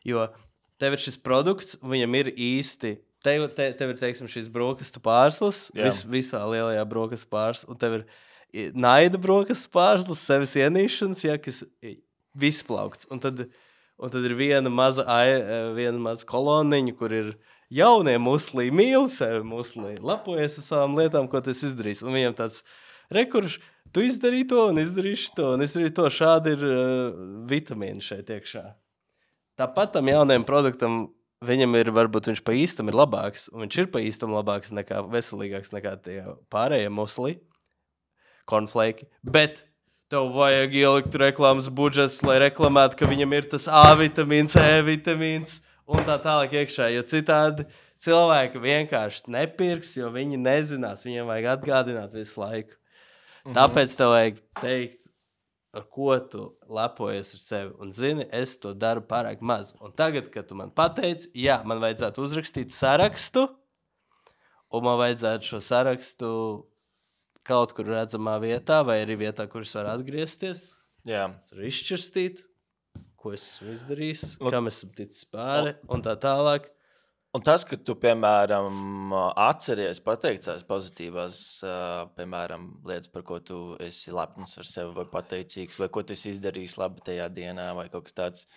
Jo tev ir šis produkts, viņam ir īsti, tev ir, teiksim, šis brokastu pārslas, visā lielajā brokastu pārslas, un tev ir naida brokastu pārslas, sevis ienīšanas, kas viss plaukts. Un tad ir viena maza koloniņa, kur ir jaunie muslī, mīli sevi muslī, lepojies ar savām lietām, ko tu esi izdarījis. Un viņam tāds rekurš, tu izdarīji to un izdarīši to, un izdarīji to. Šādi ir vitamīni šeit iekšā. Tāpat tam jaunajam produktam, viņam ir, varbūt viņš pa īstam ir labāks, un viņš ir pa īstam labāks nekā, veselīgāks nekā tie pārējie musli, cornflake, bet tev vajag ielikt reklāmas budžets, lai reklamētu, ka viņam ir tas A vitamīns, E vitamīns un tā tālāk iekšā, jo citādi cilvēki vienkārši nepirks, jo viņi nezinās, viņiem vajag atgādināt visu laiku. Tāpēc tev vajag teikt, ar ko tu lepojies ar sevi. Un zini, es to daru pārāk maz. Un tagad, kad tu man pateici, jā, man vajadzētu uzrakstīt sarakstu, un man vajadzētu šo sarakstu kaut kur redzamā vietā, vai arī vietā, kur es varu atgriezties. Jā. Tur izšķirstīt, ko es esmu izdarījis, kam esmu ticis pāri, un tā tālāk. Un tas, ka tu, piemēram, atceries pateikt tās pozitīvās, piemēram, lietas, par ko tu esi lepns ar sevi vai pateicīgs, vai ko tu esi izdarījis labi tajā dienā, vai kaut kas tāds,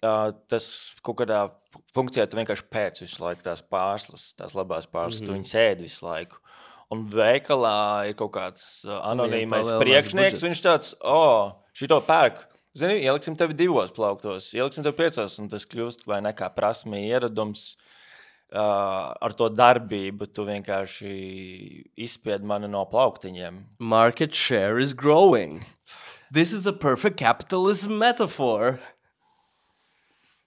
tas kaut kādā funkcijā tu vienkārši pēc visu laiku tās pārslas, tās labās pārslas, tu viņus ēd visu laiku. Un veikalā ir kaut kāds anonīmais priekšnieks, viņš tāds, šito pērk Zini, ieliksim tevi 2 plauktos, ieliksim tevi 5, un tas kļūst vai nekā prasme ieradums ar to darbību. Tu vienkārši izspied mani no plauktiņiem. Market share is growing. This is a perfect capitalism metaphor.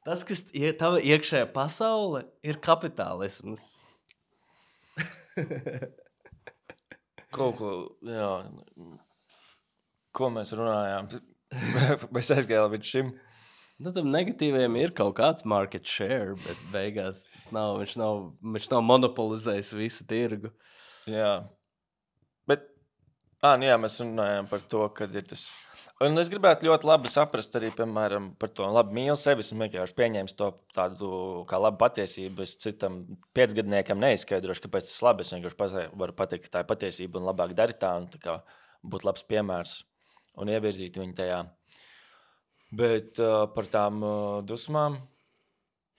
Tas, kas tava iekšējā pasaule, ir kapitālisms. Kaut ko, jā. Ko mēs runājām? Mēs aizgājām līdz šim. Nu, tam negatīviem ir kaut kāds market share, bet beigās viņš nav monopolizējis visu tirgu. Jā. Bet, jā, mēs runājām par to, kad ir tas... Un es gribētu ļoti labi saprast arī, piemēram, par to labi mīlu sevi. Es vienkārši pieņēmu to tādu kā labu patiesību. Es citam 5-gadniekam neizskaidrošu, kāpēc tas labi. Es vienkārši varu pateikt, ka tā ir patiesība un labāk dari tā, un tā kā būt labs piemērs un ievirzīt viņu tajā. Bet par tām dusmām,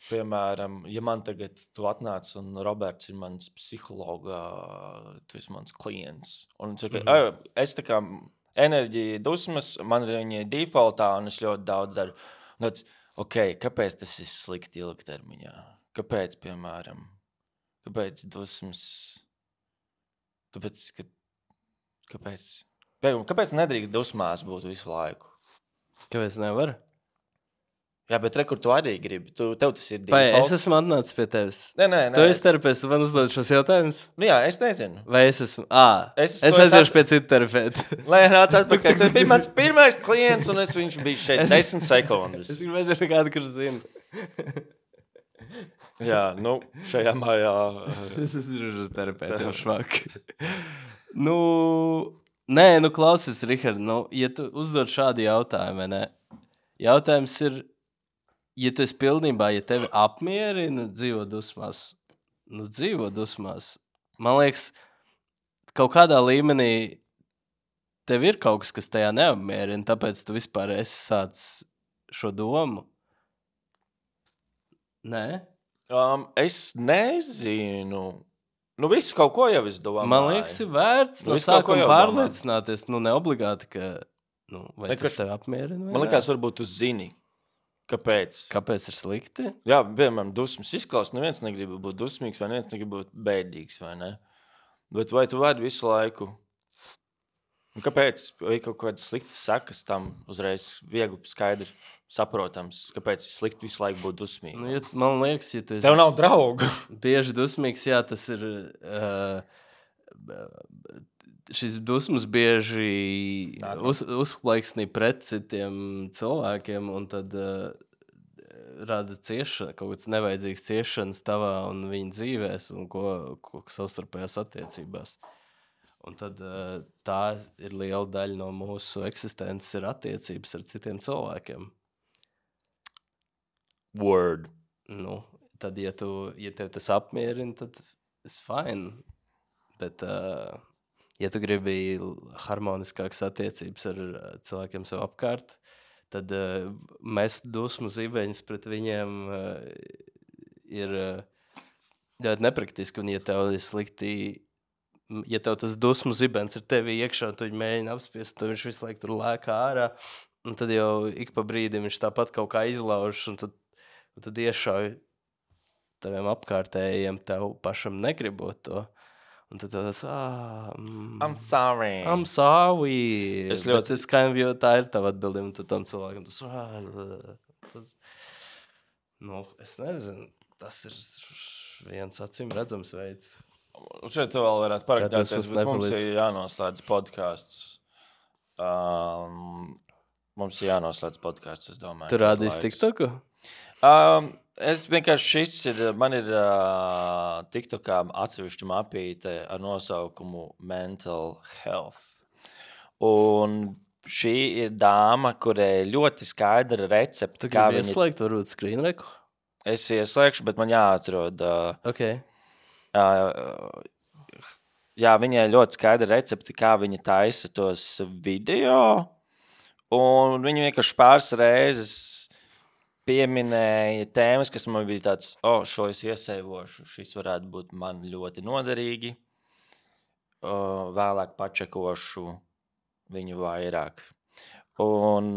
piemēram, ja man tagad tu atnāc un Roberts ir mans psihologa, tu esi mans klients. Un es tā kā enerģija, dusmas, man ir viņa defaultā, un es ļoti daudz daru. Un tāds, kāpēc tas ir slikti ilgtermiņā? Kāpēc, piemēram? Kāpēc dusmas? Tāpēc, kāpēc nedrīkst dusmās būt visu laiku? Kāpēc nevar? Jā, bet kur tu arī gribi? Tev tas ir defaults. Es esmu atnācis pie tevis. Nē. Tu esi terapeits, tu man uzdod šos jautājumus? Nu jā, es nezinu. Vai es esmu... Es aiziešu pie citu terapeitu. Lai nāc atpakaļ. Tu biji mans pirmais klients, un viņš bija šeit 10 sekundes. Es gribu aiziet pie kādu, kurš zina. Jā, šajā mājā... Es esmu terapeitu švaki. Klausies, Richard, ja tu uzdod šādi jautājumi, ne? Jautājums ir, ja tu esi pilnībā, ja tevi apmierina dzīvo dusmās, dzīvo dusmās. Man liekas, kaut kādā līmenī tev ir kaut kas tajā neapmierina, tāpēc tu vispār esi sācis šo domu. Nē? Es nezinu. Visu kaut ko jau es domāju. Man liekas, ir vērts no sākuma pārliecināties. Neobligāti, ka vai tas tev apmierina. Man liekas, varbūt tu zini, kāpēc. Kāpēc ir slikti? Jā, piemēram, dusmas izklausās. Neviens negrib būt dusmīgs, vai neviens negrib būt bēdīgs, vai ne? Bet vai tu vari visu laiku? Un kāpēc? Vai kaut kādas sliktas sekas tam uzreiz viegli skaidri saprotams? Kāpēc ir slikti visu laiku būt dusmīgi? Man liekas, ja tu esi... Tev nav draugu. Bieži dusmīgs, jā, tas ir... šis dusmas bieži uzplaiksnī pret citiem cilvēkiem, un tad rada ciešana, kaut kāds nevajadzīgs ciešanas tavā un viņa dzīvēs, un ko savstarpējās attiecībās. Un tad tā ir liela daļa no mūsu eksistences ir attiecības ar citiem cilvēkiem. Word. Tad, ja tev tas apmierina, tad it's fine. Bet, ja tu gribi harmoniskākas attiecības ar cilvēkiem sev apkārt, tad mest dusmu zibeņus pret viņiem ir ļoti nepraktiski. Un ja tev ir slikti, ja tev tas dusmu zibens ir tevi iekšā, un tu viņu mēģini apspiest, tad viņš visu laiku tur lēkā ārā, un tad jau ik pa brīdim viņš tāpat kaut kā izlauž, un tad iešauj taviem apkārtējiem, tev pašam negribot to. Un tad tas, I'm sorry. I'm sorry. Bet it's kind of, jo tā ir tava atbildība, un tad tam cilvēkam tas, es nezinu, tas ir viens acīm redzams veids. Šeit tu vēl varētu parakstēties, bet mums ir jānoslēdz podcasts. Mums ir jānoslēdz podcasts, es domāju. Tu rādīsi TikToku? Es vienkārši man ir TikTokā atsevišķa mapīte ar nosaukumu Mental Health. Un šī ir dāma, kurai ļoti skaidra recepte. Tu gribi ieslēgt, varbūt screen reku? Es ieslēgšu, bet man jāatrod. Okay. Jā, viņai ļoti skaidra recepte, kā viņa taisa tos video. Un viņa vienkārši pāris reizes pieminēja tēmas, kas man bija tāds, šo es iesaivošu, šis varētu būt man ļoti noderīgi. Vēlāk pačekošu viņu vairāk. Un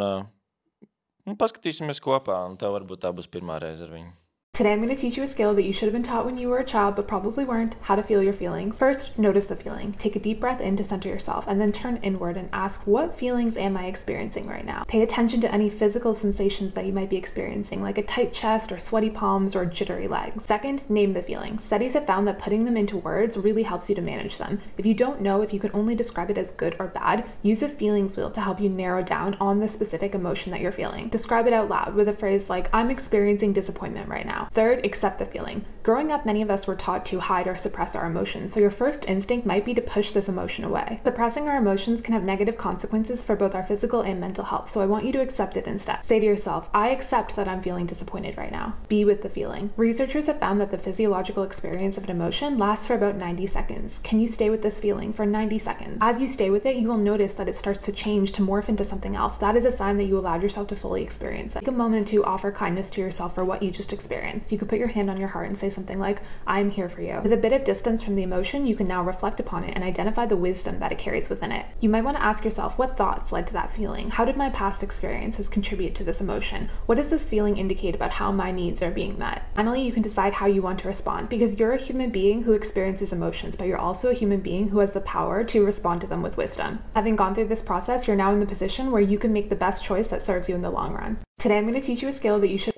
Un paskatīsimies kopā, un tev varbūt tā būs pirmā reize ar viņu. Today I'm going to teach you a skill that you should have been taught when you were a child but probably weren't, how to feel your feelings. First, notice the feeling. Take a deep breath in to center yourself and then turn inward and ask, what feelings am I experiencing right now? Pay attention to any physical sensations that you might be experiencing, like a tight chest or sweaty palms or jittery legs. Second, name the feelings. Studies have found that putting them into words really helps you to manage them. If you don't know if you can only describe it as good or bad, use a feelings wheel to help you narrow down on the specific emotion that you're feeling. Describe it out loud with a phrase like, I'm experiencing disappointment right now. Third, accept the feeling. Growing up, many of us were taught to hide or suppress our emotions, so your first instinct might be to push this emotion away. Suppressing our emotions can have negative consequences for both our physical and mental health, so I want you to accept it instead. Say to yourself, I accept that I'm feeling disappointed right now. Be with the feeling. Researchers have found that the physiological experience of an emotion lasts for about 90 seconds. Can you stay with this feeling for 90 seconds? As you stay with it, you will notice that it starts to change to morph into something else. That is a sign that you allowed yourself to fully experience it. Take a moment to offer kindness to yourself for what you just experienced. You could put your hand on your heart and say something like, I'm here for you. With a bit of distance from the emotion, you can now reflect upon it and identify the wisdom that it carries within it. You might want to ask yourself, what thoughts led to that feeling? How did my past experiences contribute to this emotion? What does this feeling indicate about how my needs are being met? Finally, you can decide how you want to respond, because you're a human being who experiences emotions, but you're also a human being who has the power to respond to them with wisdom. Having gone through this process, you're now in the position where you can make the best choice that serves you in the long run. Today, I'm going to teach you a skill that you should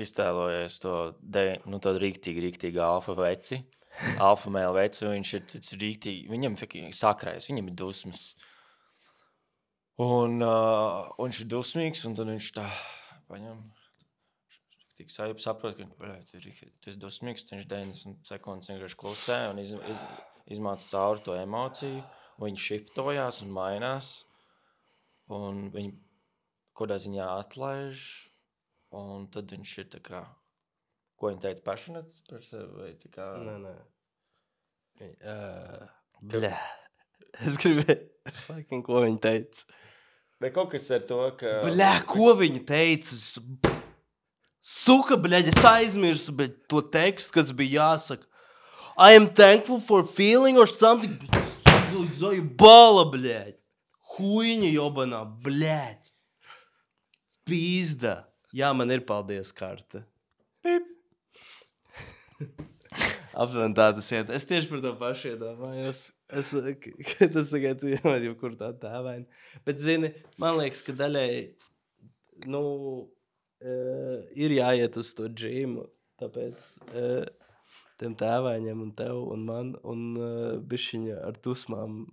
Iztēlojies to tādu rīktīgi alfa veci, alfa mēlu veci, viņš ir rīktīgi, viņam sakrājas, viņam ir dusmas. Un viņš ir dusmīgs, un tad viņš tā paņem, tik saprot, ka tu esi dusmīgs, viņš 90 sekundes vienkārši klusē un izmāca cauri to emociju, un viņi šiftojās un mainās, un viņi kādā ziņā atlaiž. Un tad viņš ir tā kā, ko viņa teica, passionate par sevi, vai tā kā... Nē. Bļā. Es gribēju, ko viņa teica. Vai kaut kas ar to, ka... Bļā, ko viņa teica? Suka, bļā, es aizmirsu, bet to tekstu, kas bija jāsaka. I am thankful for feeling or something. Bala, bļā. Huiņa jobanā, bļā. Pīzda. Jā, man ir paldies karte. Pip. Aptuveni tā tas iet. Es tieši par to pašu iedomājos. Tas tagad jau kur tā tēvaini. Bet, zini, man liekas, ka daļai, ir jāiet uz to džimu, tāpēc tiem tēvaņiem un tev un man, un bišķiņa ar dusmām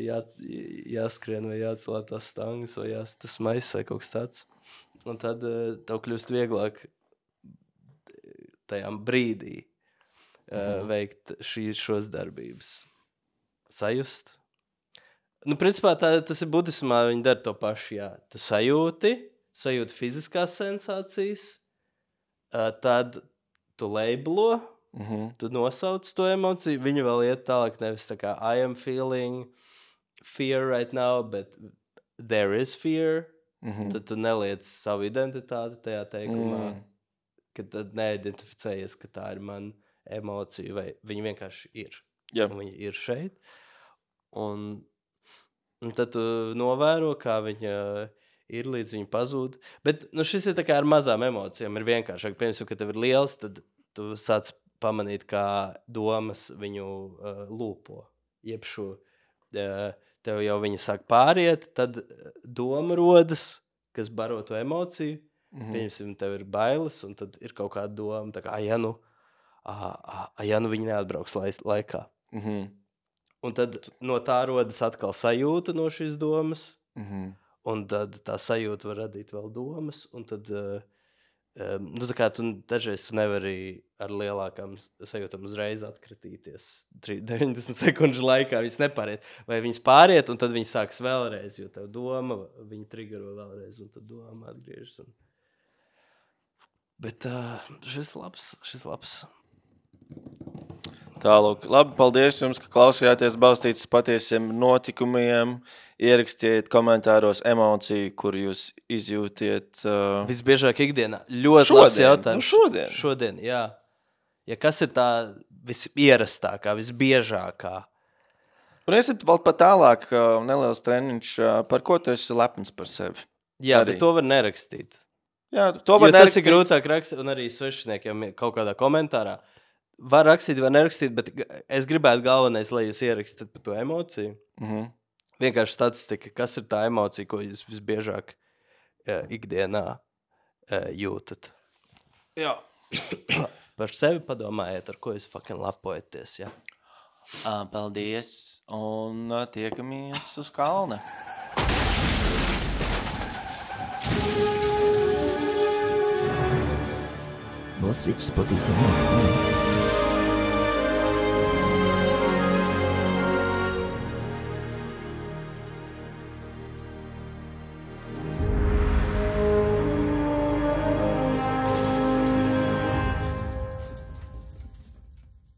jāskrien vai jācelā tās stangas vai tas maiss vai kaut kas tāds. Un tad tev kļūst vieglāk tajā brīdī veikt šos darbības. Sajust. Principā tas ir budismā, viņi dara to pašu, jā. Tu sajūti fiziskās sensācijas, tad tu labelo, tu nosauc to emociju, viņi vēl iet tālāk, nevis tā kā I am feeling fear right now, but there is fear. Tad tu neliec savu identitāti tajā teikumā, ka tad neidentificējies, ka tā ir man emocija, vai viņi vienkārši ir. Jā. Un viņi ir šeit. Un tad tu novēro, kā viņa ir, līdz viņa pazūd. Bet šis ir tā kā ar mazām emocijām, ir vienkāršāk. Piemēram, ka tev ir liels, tad tu sāc pamanīt, kā domas viņu lūpo. Jeb šo... Tev jau viņa sāk pāriet, tad doma rodas, kas baro to emociju. Pieņemsim, tev ir bailes, un tad ir kaut kāda doma, tā kā, ja nu viņi neatbrauks laikā. Un tad no tā rodas atkal sajūta no šīs domas, un tad tā sajūta var radīt vēl domas, un tad, tā kā dažreiz tu nevari ar lielākām sajūtām uzreiz atkritīties 90 sekundžu laikā, viņas nepāriet. Vai viņas pāriet, un tad viņas sākas vēlreiz, jo tev doma, viņa trigero vēlreiz, un tad doma atgriežas. Bet šis labs. Tālūk. Labi, paldies jums, ka klausījāties balstītas patiesiem notikumiem. Ierakstiet komentāros emociju, kur jūs izjūtiet. Visbiežāk ikdienā. Ļoti labs jautājums. Šodien, jā. Ja kas ir tā visierastākā, visbiežākā? Un esi vēl pat tālāk neliels treniņš, par ko tu esi lepns par sevi. Jā, bet to var nerakstīt. Jā, to var nerakstīt. Tas ir grūtāk rakstīt, un arī svešniekiem kaut kādā komentārā. Var rakstīt vai nerakstīt, bet es gribētu galvenais, lai jūs ierakstat par to emociju. Vienkārši statistika, kas ir tā emocija, ko jūs visbiežāk ikdienā jūtat. Jā. Par sevi padomājiet, ar ko jūs fucking lepojaties, jā. Paldies, un tiekamies uz kalna. Balstītas patiesiem notikumiem.